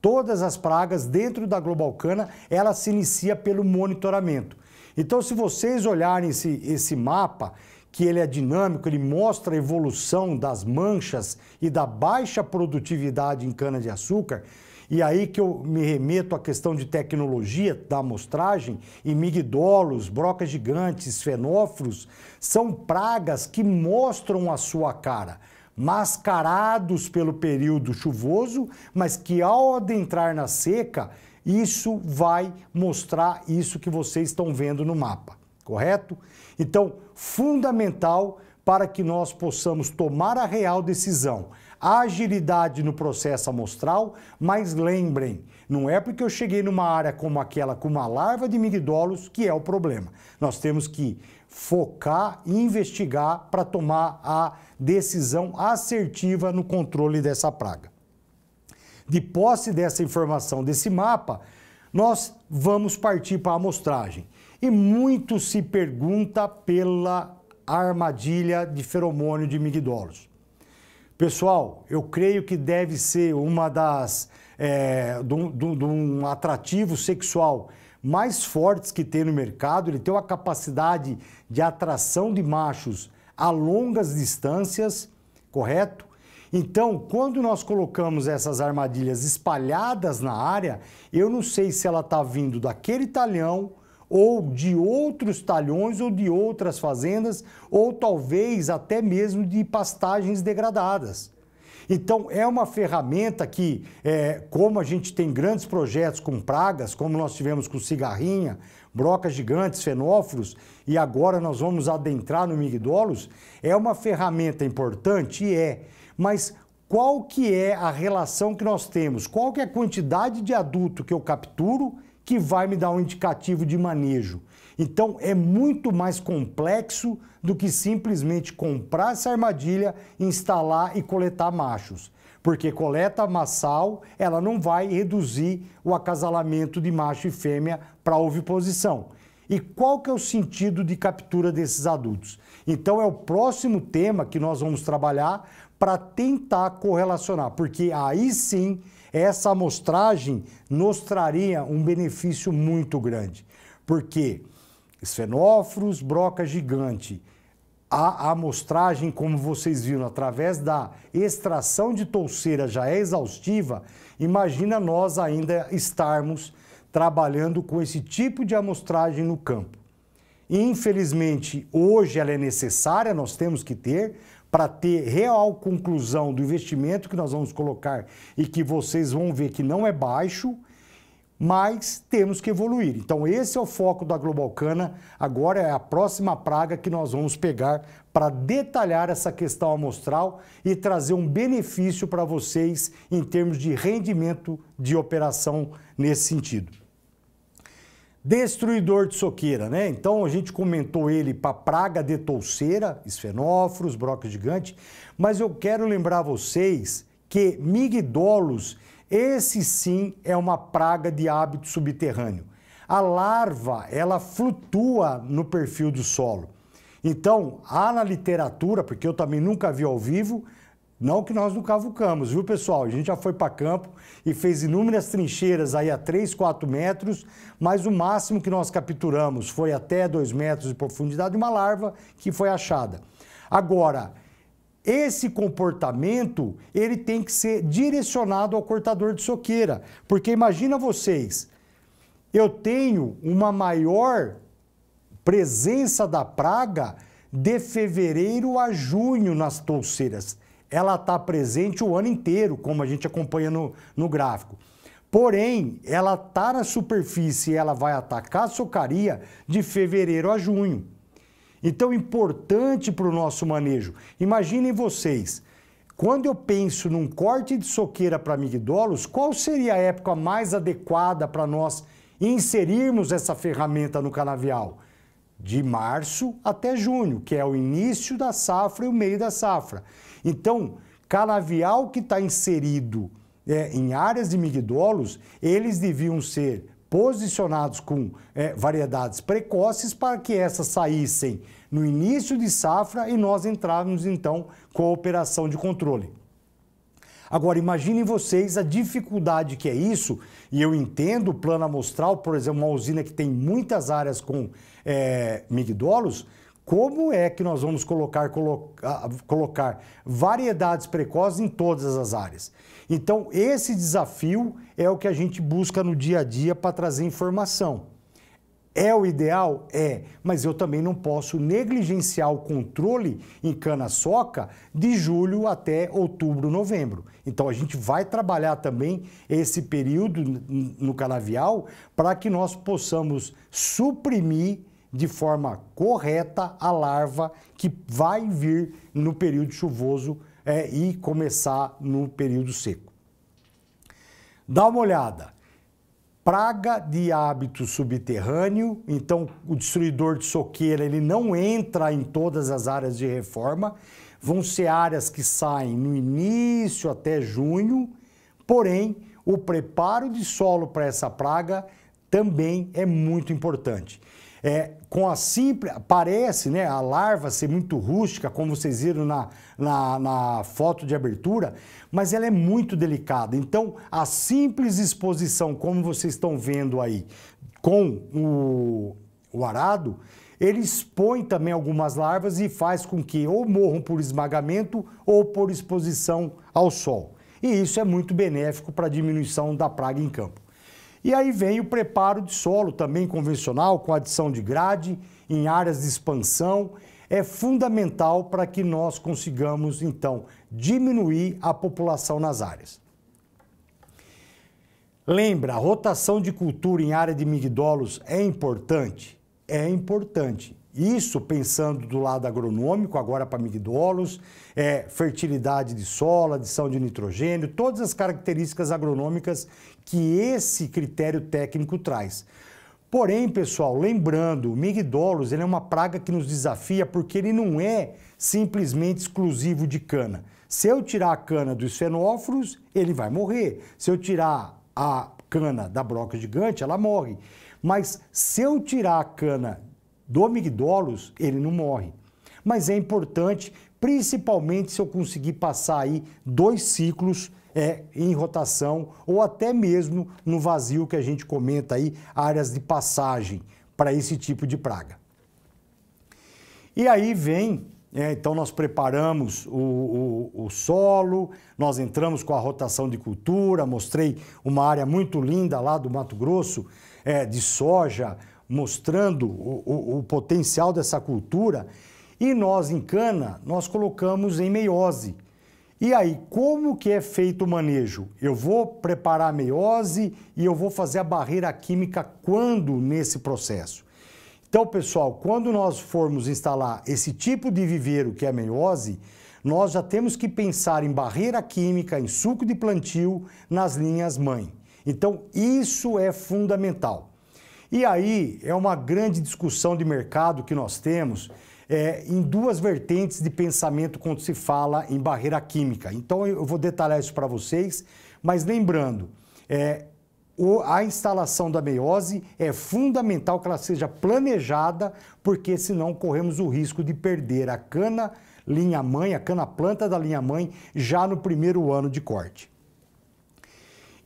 todas as pragas dentro da Globalcana, ela se inicia pelo monitoramento. Então, se vocês olharem esse mapa, que ele é dinâmico, ele mostra a evolução das manchas e da baixa produtividade em cana-de-açúcar, e aí que eu me remeto à questão de tecnologia da amostragem, e migdólos, brocas gigantes, fenófilos, são pragas que mostram a sua cara, mascarados pelo período chuvoso, mas que ao adentrar na seca, isso vai mostrar isso que vocês estão vendo no mapa, correto? Então, fundamental para que nós possamos tomar a real decisão. A agilidade no processo amostral, mas lembrem, não é porque eu cheguei numa área como aquela com uma larva de migdólos que é o problema. Nós temos que focar e investigar para tomar a decisão assertiva no controle dessa praga. De posse dessa informação, desse mapa, nós vamos partir para a amostragem. E muito se pergunta pela armadilha de feromônio de migdólos. Pessoal, eu creio que deve ser uma das de um atrativo sexual mais fortes que tem no mercado. Ele tem uma capacidade de atração de machos a longas distâncias, correto? Então, quando nós colocamos essas armadilhas espalhadas na área, eu não sei se ela está vindo daquele talhão ou de outros talhões ou de outras fazendas, ou talvez até mesmo de pastagens degradadas. Então, é uma ferramenta que, como a gente tem grandes projetos com pragas, como nós tivemos com cigarrinha, brocas gigantes, fenófilos, e agora nós vamos adentrar no migdólos, é uma ferramenta importante, mas qual que é a relação que nós temos? Qual que é a quantidade de adulto que eu capturo que vai me dar um indicativo de manejo? Então, é muito mais complexo do que simplesmente comprar essa armadilha, instalar e coletar machos. Porque coleta massal, ela não vai reduzir o acasalamento de macho e fêmea para oviposição. E qual que é o sentido de captura desses adultos? Então, é o próximo tema que nós vamos trabalhar para tentar correlacionar, porque aí sim essa amostragem nos traria um benefício muito grande. Porque esfenóforos, broca gigante, a amostragem, como vocês viram, através da extração de touceira já é exaustiva, imagina nós ainda estarmos trabalhando com esse tipo de amostragem no campo. Infelizmente, hoje ela é necessária, nós temos que ter, para ter real conclusão do investimento que nós vamos colocar e que vocês vão ver que não é baixo, mas temos que evoluir. Então esse é o foco da Globalcana, agora é a próxima praga que nós vamos pegar para detalhar essa questão amostral e trazer um benefício para vocês em termos de rendimento de operação nesse sentido. Destruidor de soqueira, né? Então a gente comentou ele para praga de touceira, esfenóforos, broca gigante, mas eu quero lembrar vocês que migdolos, esse sim é uma praga de hábito subterrâneo. A larva, ela flutua no perfil do solo. Então, há na literatura, porque eu também nunca vi ao vivo, não que nós não cavucamos, viu, pessoal? A gente já foi para campo e fez inúmeras trincheiras aí a 3, 4 metros, mas o máximo que nós capturamos foi até 2 metros de profundidade de uma larva que foi achada. Agora, esse comportamento, ele tem que ser direcionado ao cortador de soqueira, porque imagina vocês, eu tenho uma maior presença da praga de fevereiro a junho nas touceiras. Ela está presente o ano inteiro, como a gente acompanha no gráfico. Porém, ela está na superfície e ela vai atacar a socaria de fevereiro a junho. Então, importante para o nosso manejo. Imaginem vocês, quando eu penso num corte de soqueira para migdolos, qual seria a época mais adequada para nós inserirmos essa ferramenta no canavial? De março até junho, que é o início da safra e o meio da safra. Então, canavial que está inserido em áreas de migdolos, eles deviam ser posicionados com variedades precoces para que essas saíssem no início de safra e nós entrarmos, então, com a operação de controle. Agora, imaginem vocês a dificuldade que é isso, e eu entendo o plano amostral, por exemplo, uma usina que tem muitas áreas com migdolos, como é que nós vamos colocar variedades precoces em todas as áreas? Então, esse desafio é o que a gente busca no dia a dia para trazer informação. É o ideal? É, mas eu também não posso negligenciar o controle em cana-soca de julho até outubro, novembro. Então, a gente vai trabalhar também esse período no canavial para que nós possamos suprimir de forma correta a larva que vai vir no período chuvoso e começar no período seco. Dá uma olhada. Praga de hábito subterrâneo, então o destruidor de soqueira ele não entra em todas as áreas de reforma, vão ser áreas que saem no início até junho, porém o preparo de solo para essa praga também é muito importante. Com a simples, parece, né, a larva ser muito rústica, como vocês viram na foto de abertura, mas ela é muito delicada. Então, a simples exposição, como vocês estão vendo aí, com o arado, ele expõe também algumas larvas e faz com que ou morram por esmagamento ou por exposição ao sol. E isso é muito benéfico para a diminuição da praga em campo. E aí vem o preparo de solo também convencional, com adição de grade, em áreas de expansão. É fundamental para que nós consigamos, então, diminuir a população nas áreas. Lembra, a rotação de cultura em área de migdolos é importante? É importante. Isso pensando do lado agronômico, agora para migdolos, fertilidade de solo, adição de nitrogênio, todas as características agronômicas que esse critério técnico traz. Porém, pessoal, lembrando, o migdolos ele é uma praga que nos desafia porque ele não é simplesmente exclusivo de cana. Se eu tirar a cana dos fenóforos, ele vai morrer. Se eu tirar a cana da broca gigante, ela morre. Mas se eu tirar a cana do migdolos, ele não morre. Mas é importante, principalmente se eu conseguir passar aí 2 ciclos em rotação ou até mesmo no vazio que a gente comenta aí, áreas de passagem para esse tipo de praga. E aí vem, então nós preparamos o solo, nós entramos com a rotação de cultura, mostrei uma área muito linda lá do Mato Grosso, de soja, mostrando o potencial dessa cultura, e nós em cana, nós colocamos em meiose. E aí, como que é feito o manejo? Eu vou preparar a meiose e eu vou fazer a barreira química quando nesse processo? Então, pessoal, quando nós formos instalar esse tipo de viveiro que é a meiose, nós já temos que pensar em barreira química, em suco de plantio, nas linhas mãe. Então, isso é fundamental. E aí é uma grande discussão de mercado que nós temos em duas vertentes de pensamento quando se fala em barreira química. Então eu vou detalhar isso para vocês, mas lembrando, a instalação da meiose é fundamental que ela seja planejada, porque senão corremos o risco de perder a cana linha-mãe, a cana-planta da linha-mãe, já no primeiro ano de corte.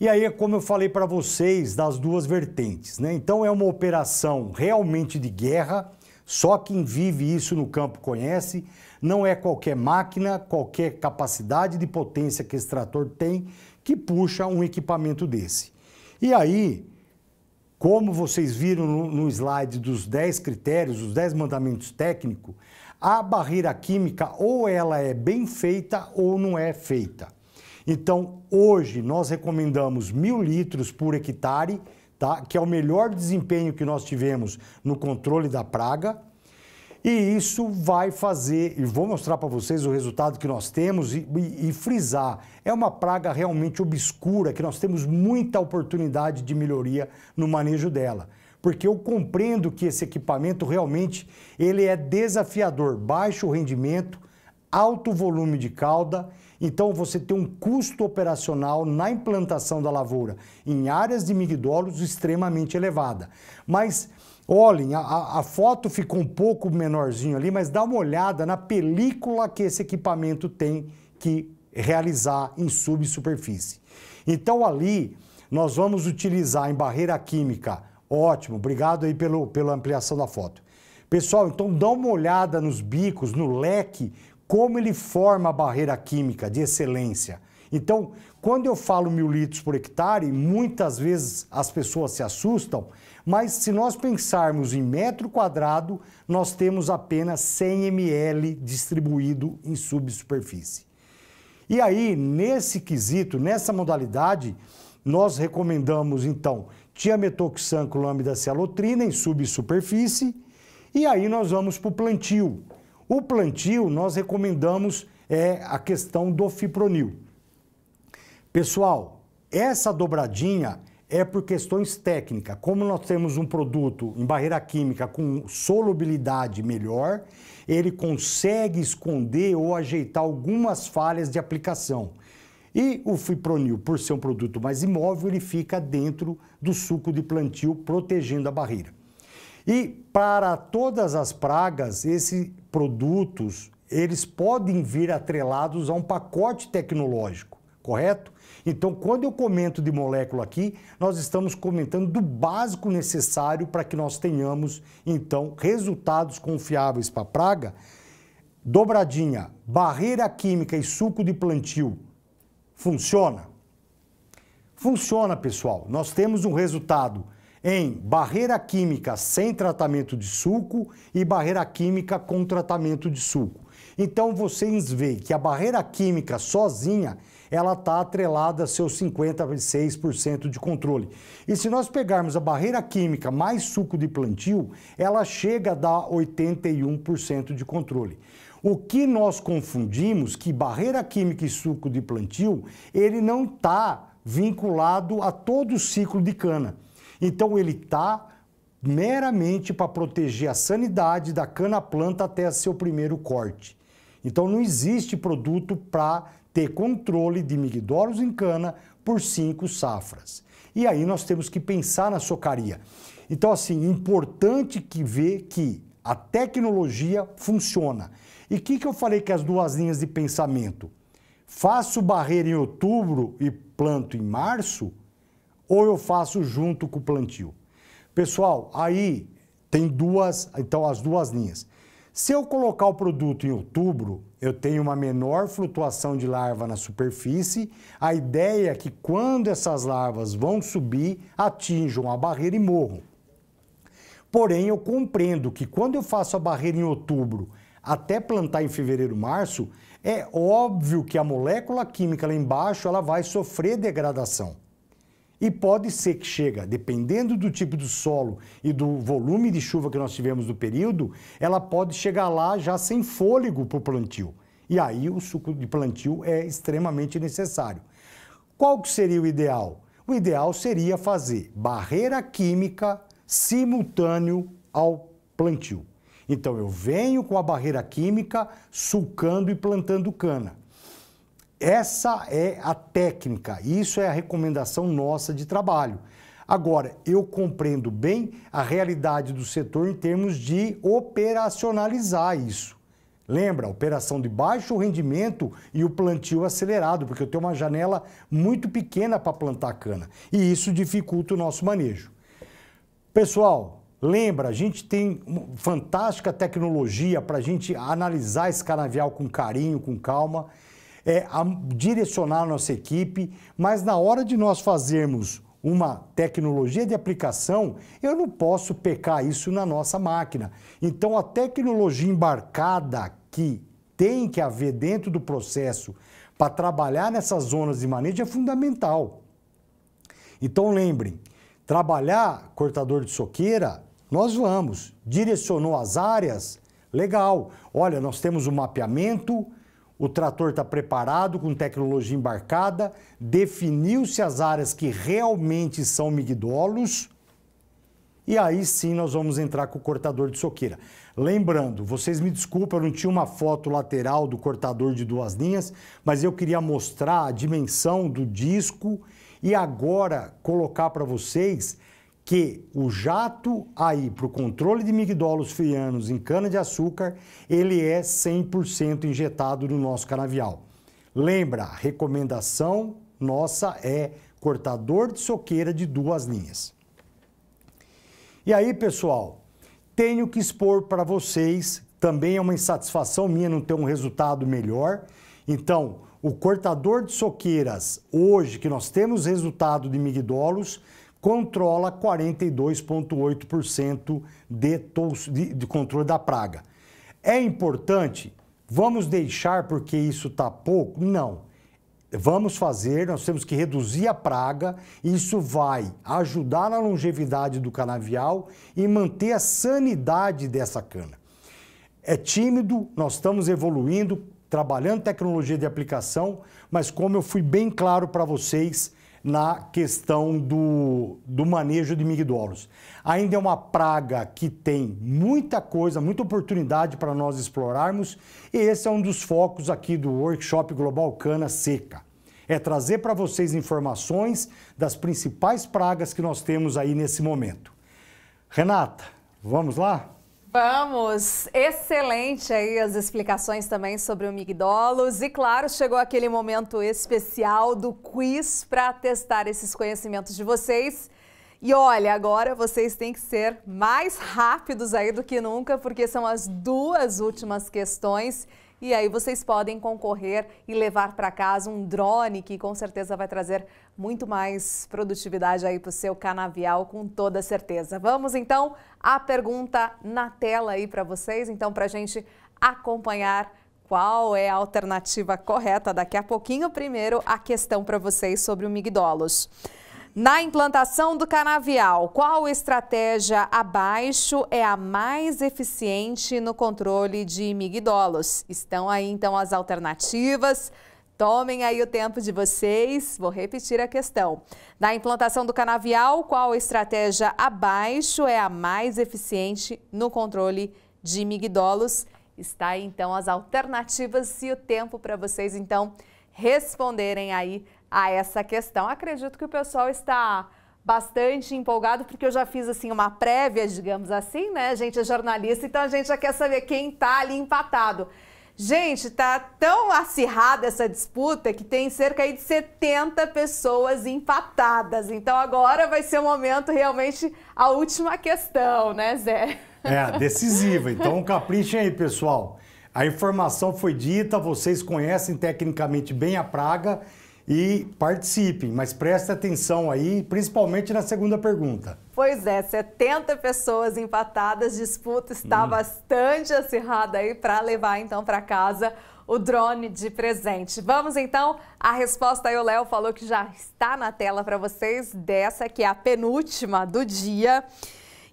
E aí, como eu falei para vocês, das duas vertentes, né? Então é uma operação realmente de guerra, só quem vive isso no campo conhece, não é qualquer máquina, qualquer capacidade de potência que esse trator tem que puxa um equipamento desse. E aí, como vocês viram no slide dos 10 critérios, os 10 mandamentos técnicos, a barreira química ou ela é bem feita ou não é feita. Então, hoje nós recomendamos 1.000 litros por hectare, tá? Que é o melhor desempenho que nós tivemos no controle da praga. E isso vai fazer, e vou mostrar para vocês o resultado que nós temos e frisar, é uma praga realmente obscura, que nós temos muita oportunidade de melhoria no manejo dela. Porque eu compreendo que esse equipamento realmente ele é desafiador, baixo rendimento, alto volume de cauda, então você tem um custo operacional na implantação da lavoura em áreas de migdolos extremamente elevada. Mas olhem, a foto ficou um pouco menorzinho ali, mas dá uma olhada na película que esse equipamento tem que realizar em subsuperfície. Então ali nós vamos utilizar em barreira química, ótimo, obrigado aí pela ampliação da foto. Pessoal, então dá uma olhada nos bicos, no leque, como ele forma a barreira química de excelência. Então, quando eu falo 1.000 litros por hectare, muitas vezes as pessoas se assustam, mas se nós pensarmos em metro quadrado, nós temos apenas 100 ml distribuído em subsuperfície. E aí, nesse quesito, nessa modalidade, nós recomendamos, então, tiametoxan com lambda-cialotrina em subsuperfície, e aí nós vamos para o plantio. O plantio, nós recomendamos a questão do fipronil. Pessoal, essa dobradinha é por questões técnicas. Como nós temos um produto em barreira química com solubilidade melhor, ele consegue esconder ou ajeitar algumas falhas de aplicação. E o fipronil, por ser um produto mais imóvel, ele fica dentro do suco de plantio, protegendo a barreira. E para todas as pragas, esses produtos, eles podem vir atrelados a um pacote tecnológico, correto? Então, quando eu comento de molécula aqui, nós estamos comentando do básico necessário para que nós tenhamos, então, resultados confiáveis para a praga. Dobradinha, barreira química e suco de plantio, funciona? Funciona, pessoal. Nós temos um resultado em barreira química sem tratamento de suco e barreira química com tratamento de suco. Então, vocês veem que a barreira química sozinha, ela está atrelada a seus 56% de controle. E se nós pegarmos a barreira química mais suco de plantio, ela chega a dar 81% de controle. O que nós confundimos, que barreira química e suco de plantio, ele não está vinculado a todo o ciclo de cana. Então ele está meramente para proteger a sanidade da cana-planta até seu primeiro corte. Então não existe produto para ter controle de migdolos em cana por 5 safras. E aí nós temos que pensar na socaria. Então assim, importante que ver que a tecnologia funciona. E o que eu falei que as duas linhas de pensamento? Faço barreira em outubro e planto em março? Ou eu faço junto com o plantio? Pessoal, aí tem as duas linhas. Se eu colocar o produto em outubro, eu tenho uma menor flutuação de larva na superfície. A ideia é que quando essas larvas vão subir, atinjam a barreira e morram. Porém, eu compreendo que quando eu faço a barreira em outubro até plantar em fevereiro, março, é óbvio que a molécula química lá embaixo ela vai sofrer degradação. E pode ser que chega, dependendo do tipo do solo e do volume de chuva que nós tivemos no período, ela pode chegar lá já sem fôlego para o plantio. E aí o suco de plantio é extremamente necessário. Qual que seria o ideal? O ideal seria fazer barreira química simultâneo ao plantio. Então, eu venho com a barreira química, sulcando e plantando cana. Essa é a técnica, isso é a recomendação nossa de trabalho. Agora, eu compreendo bem a realidade do setor em termos de operacionalizar isso. Lembra, operação de baixo rendimento e o plantio acelerado, porque eu tenho uma janela muito pequena para plantar cana. E isso dificulta o nosso manejo. Pessoal, lembra, a gente tem uma fantástica tecnologia para a gente analisar esse canavial com carinho, com calma, direcionar a nossa equipe, mas na hora de nós fazermos uma tecnologia de aplicação, eu não posso pecar isso na nossa máquina. Então, a tecnologia embarcada que tem que haver dentro do processo para trabalhar nessas zonas de manejo é fundamental. Então, lembrem, trabalhar cortador de soqueira, nós vamos. Direcionou as áreas, legal. Olha, nós temos o mapeamento, o trator está preparado com tecnologia embarcada, definiu-se as áreas que realmente são migdolos, e aí sim nós vamos entrar com o cortador de soqueira. Lembrando, vocês me desculpem, eu não tinha uma foto lateral do cortador de 2 linhas, mas eu queria mostrar a dimensão do disco e agora colocar para vocês que o jato aí para o controle de migdolos frianos em cana-de-açúcar, ele é 100% injetado no nosso canavial. Lembra, a recomendação nossa é cortador de soqueira de 2 linhas. E aí, pessoal, tenho que expor para vocês, também é uma insatisfação minha não ter um resultado melhor. Então, o cortador de soqueiras, hoje que nós temos resultado de migdolos, controla 42,8% de controle da praga. É importante? Vamos deixar porque isso está pouco? Não. Vamos fazer, nós temos que reduzir a praga, isso vai ajudar na longevidade do canavial e manter a sanidade dessa cana. É tímido, nós estamos evoluindo, trabalhando tecnologia de aplicação, mas como eu fui bem claro para vocês, na questão do manejo de migdolos. Ainda é uma praga que tem muita coisa, muita oportunidade para nós explorarmos e esse é um dos focos aqui do Workshop Global Cana Seca. É trazer para vocês informações das principais pragas que nós temos aí nesse momento. Renata, vamos lá? Vamos! Excelente aí as explicações também sobre o migdolos e claro, chegou aquele momento especial do quiz para testar esses conhecimentos de vocês. E olha, agora vocês têm que ser mais rápidos aí do que nunca, porque são as 2 últimas questões e aí vocês podem concorrer e levar para casa um drone que com certeza vai trazer muito mais produtividade aí para o seu canavial, com toda certeza. Vamos então à pergunta na tela aí para vocês, então para a gente acompanhar qual é a alternativa correta daqui a pouquinho. Primeiro, a questão para vocês sobre o migdolos. Na implantação do canavial, qual estratégia abaixo é a mais eficiente no controle de migdolos? Estão aí então as alternativas. Tomem aí o tempo de vocês. Vou repetir a questão. Na implantação do canavial, qual estratégia abaixo é a mais eficiente no controle de migdolos? Está aí então as alternativas e o tempo para vocês então responderem aí a essa questão. Acredito que o pessoal está bastante empolgado, porque eu já fiz assim uma prévia, digamos assim, né? A gente é jornalista, então a gente já quer saber quem está ali empatado. Gente, tá tão acirrada essa disputa que tem cerca aí de 70 pessoas empatadas. Então agora vai ser o momento, realmente, a última questão, né, Zé? É, decisiva. Então caprichem aí, pessoal. A informação foi dita, vocês conhecem tecnicamente bem a praga e participem, mas prestem atenção aí, principalmente na segunda pergunta. Pois é, 70 pessoas empatadas, disputa está bastante acirrada aí para levar então para casa o drone de presente. Vamos então, a resposta aí o Léo falou que já está na tela para vocês, dessa que é a penúltima do dia.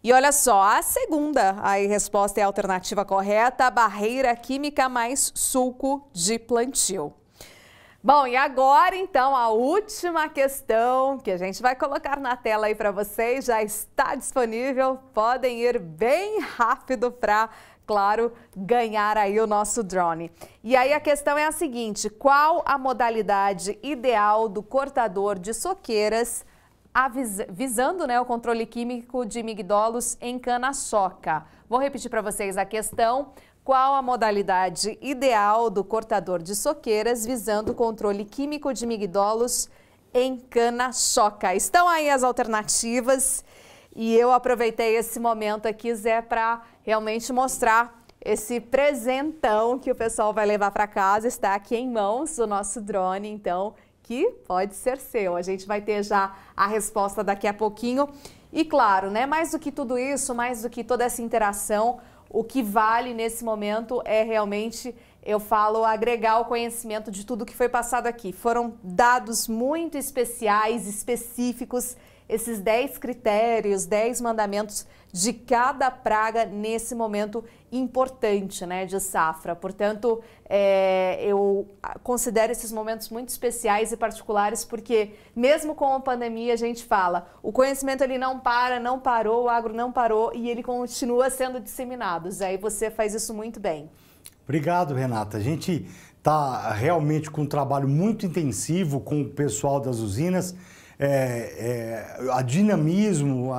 E olha só, a segunda aí, resposta é a alternativa correta, barreira química mais sulco de plantio. Bom, e agora então a última questão que a gente vai colocar na tela aí para vocês já está disponível. Podem ir bem rápido para, claro, ganhar aí o nosso drone. E aí a questão é a seguinte: qual a modalidade ideal do cortador de soqueiras visando, né, o controle químico de migdolos em cana-soca? Vou repetir para vocês a questão. Qual a modalidade ideal do cortador de soqueiras visando o controle químico de migdolos em cana-soca? Estão aí as alternativas e eu aproveitei esse momento aqui, Zé, para realmente mostrar esse presentão que o pessoal vai levar para casa. Está aqui em mãos o nosso drone, então, que pode ser seu. A gente vai ter já a resposta daqui a pouquinho. E claro, né, mais do que tudo isso, mais do que toda essa interação, o que vale nesse momento é realmente, eu falo, agregar o conhecimento de tudo que foi passado aqui. Foram dados muito especiais, específicos, esses 10 critérios, 10 mandamentos de cada praga nesse momento importante, né, de safra. Portanto, eu considero esses momentos muito especiais e particulares porque, mesmo com a pandemia, a gente fala, o conhecimento ele não para, não parou, o agro não parou e ele continua sendo disseminado. Aí você faz isso muito bem. Obrigado, Renata. A gente está realmente com um trabalho muito intensivo com o pessoal das usinas. A dinamismo,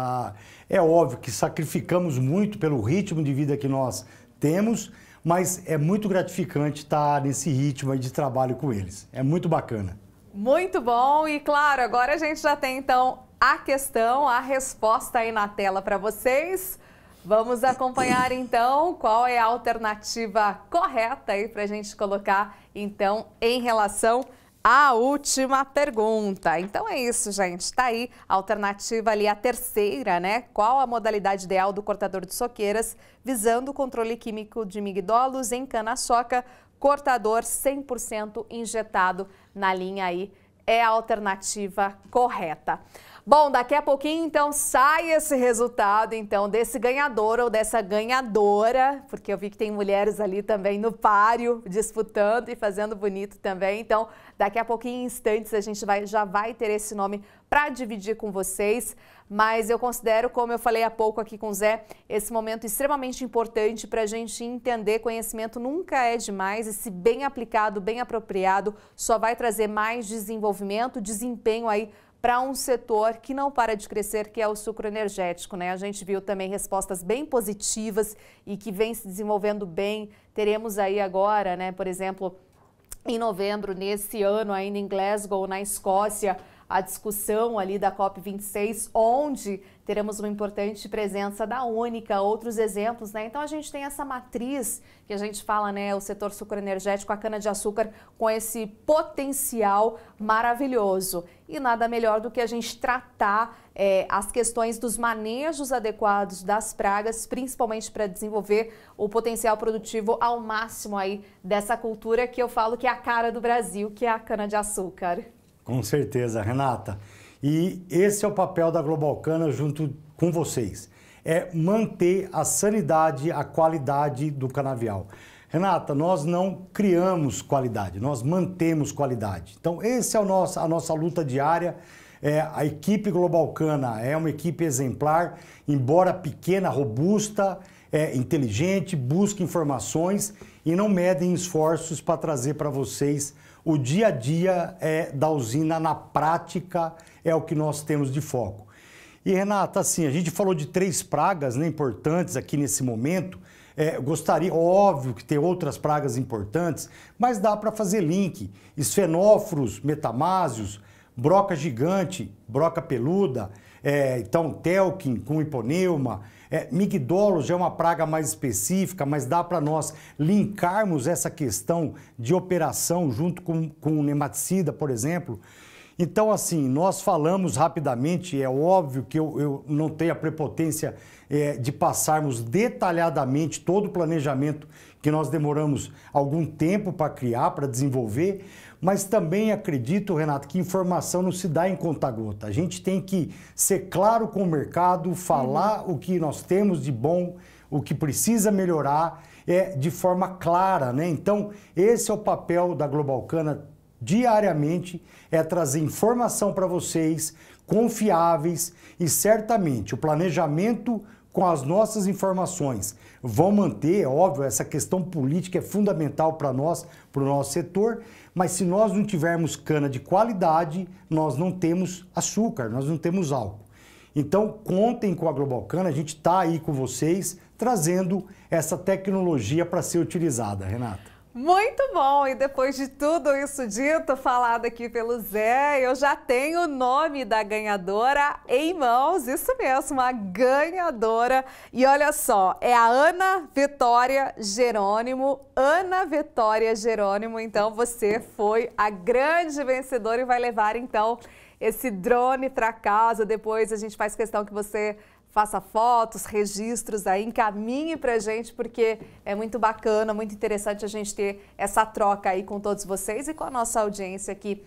é óbvio que sacrificamos muito pelo ritmo de vida que nós temos, mas é muito gratificante estar nesse ritmo aí de trabalho com eles. É muito bacana. Muito bom e claro, agora a gente já tem então a questão, a resposta aí na tela para vocês. Vamos acompanhar então qual é a alternativa correta aí para a gente colocar então em relação a última pergunta. Então é isso, gente. Está aí a alternativa ali, a terceira, né? Qual a modalidade ideal do cortador de soqueiras visando o controle químico de migdolos em cana-soca? Cortador 100% injetado na linha aí é a alternativa correta. Bom, daqui a pouquinho, então, sai esse resultado, então, desse ganhador ou dessa ganhadora, porque eu vi que tem mulheres ali também no páreo, disputando e fazendo bonito também. Então, daqui a pouquinho, em instantes, a gente já vai ter esse nome para dividir com vocês. Mas eu considero, como eu falei há pouco aqui com o Zé, esse momento extremamente importante para a gente entender. Conhecimento nunca é demais e, se bem aplicado, bem apropriado, só vai trazer mais desenvolvimento, desempenho aí para um setor que não para de crescer, que é o sucro energético, né? A gente viu também respostas bem positivas e que vem se desenvolvendo bem. Teremos aí agora, né, por exemplo, em novembro, nesse ano, ainda em Glasgow, na Escócia, a discussão ali da COP26, onde teremos uma importante presença da Única, outros exemplos, né? Então a gente tem essa matriz que a gente fala, né? O setor sucroenergético, a cana-de-açúcar com esse potencial maravilhoso. E nada melhor do que a gente tratar as questões dos manejos adequados das pragas, principalmente para desenvolver o potencial produtivo ao máximo aí dessa cultura que eu falo que é a cara do Brasil, que é a cana-de-açúcar. Com certeza, Renata. E esse é o papel da Global Cana junto com vocês. É manter a sanidade, a qualidade do canavial. Renata, nós não criamos qualidade, nós mantemos qualidade. Então, essa é a nossa luta diária. A equipe Global Cana é uma equipe exemplar, embora pequena, robusta, inteligente, busca informações e não medem esforços para trazer para vocês o dia a dia da usina na prática, é o que nós temos de foco. E, Renata, assim, a gente falou de 3 pragas, né, importantes aqui nesse momento. Gostaria, óbvio, que tem outras pragas importantes, mas dá para fazer link. Esfenóforos, metamásios, broca gigante, broca peluda, então telquim com hiponeuma, migdolos já é uma praga mais específica, mas dá para nós linkarmos essa questão de operação junto com o nematicida, por exemplo. Então, assim, nós falamos rapidamente, é óbvio que eu não tenho a prepotência de passarmos detalhadamente todo o planejamento que nós demoramos algum tempo para criar, para desenvolver, mas também acredito, Renato, que informação não se dá em conta-gota. A gente tem que ser claro com o mercado, falar o que nós temos de bom, o que precisa melhorar, de forma clara, né? Então, esse é o papel da Global Cana diariamente é trazer informação para vocês, confiáveis, e certamente o planejamento com as nossas informações vão manter, é óbvio, essa questão política é fundamental para nós, para o nosso setor, mas se nós não tivermos cana de qualidade, nós não temos açúcar, nós não temos álcool. Então, contem com a Global Cana, a gente está aí com vocês, trazendo essa tecnologia para ser utilizada, Renata. Muito bom! E depois de tudo isso dito, falado aqui pelo Zé, eu já tenho o nome da ganhadora em mãos, isso mesmo, a ganhadora. E olha só, é a Ana Vitória Jerônimo. Ana Vitória Jerônimo, então você foi a grande vencedora e vai levar, então, esse drone para casa. Depois a gente faz questão que você faça fotos, registros aí, encaminhe pra gente, porque é muito bacana, muito interessante a gente ter essa troca aí com todos vocês e com a nossa audiência aqui,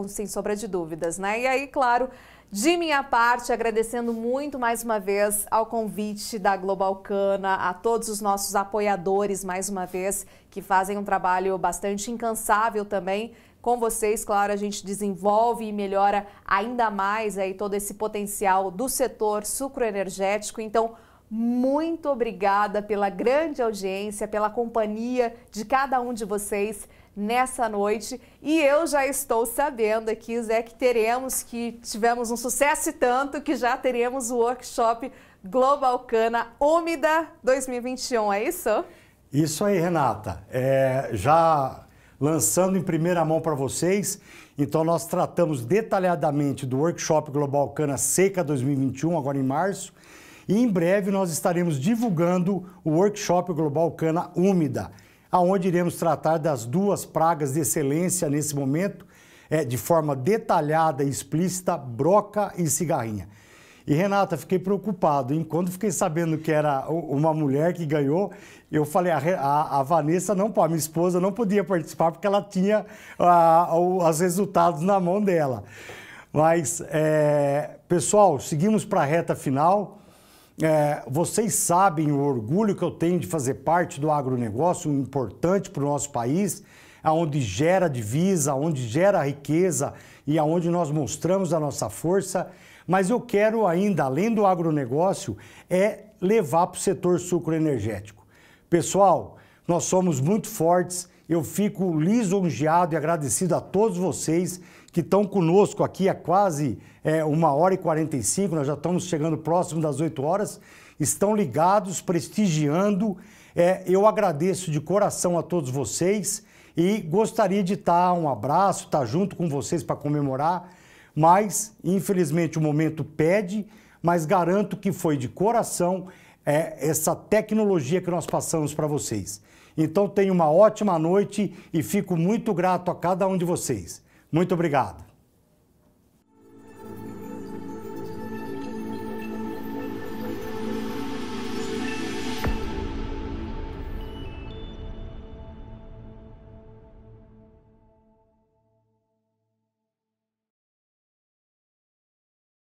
sem sombra de dúvidas, né? E aí, claro, de minha parte, agradecendo muito mais uma vez ao convite da Global Cana, a todos os nossos apoiadores, mais uma vez, que fazem um trabalho bastante incansável também. Com vocês, claro, a gente desenvolve e melhora ainda mais aí todo esse potencial do setor sucroenergético. Então, muito obrigada pela grande audiência, pela companhia de cada um de vocês nessa noite. E eu já estou sabendo aqui, Zé, que tivemos um sucesso e tanto que já teremos o workshop Global Cana Úmida 2021, é isso? Isso aí, Renata. Já lançando em primeira mão para vocês, então nós tratamos detalhadamente do workshop Global Cana Seca 2021, agora em março, e em breve nós estaremos divulgando o workshop Global Cana Úmida, aonde iremos tratar das duas pragas de excelência nesse momento, de forma detalhada e explícita, broca e cigarrinha. E, Renata, fiquei preocupado, hein? Quando fiquei sabendo que era uma mulher que ganhou, eu falei, a Vanessa não pode, minha esposa não podia participar porque ela tinha os resultados na mão dela. Mas, pessoal, seguimos para a reta final. Vocês sabem o orgulho que eu tenho de fazer parte do agronegócio, importante para o nosso país, onde gera divisa, onde gera riqueza e onde nós mostramos a nossa força. Mas eu quero ainda, além do agronegócio, levar para o setor sucroenergético. Pessoal, nós somos muito fortes, eu fico lisonjeado e agradecido a todos vocês que estão conosco aqui há quase 1h45, nós já estamos chegando próximo das 8 horas, estão ligados, prestigiando. Eu agradeço de coração a todos vocês e gostaria de um abraço, estar junto com vocês para comemorar, mas infelizmente o momento pede, mas garanto que foi de coração essa tecnologia que nós passamos para vocês. Então tenham uma ótima noite e fico muito grato a cada um de vocês. Muito obrigado.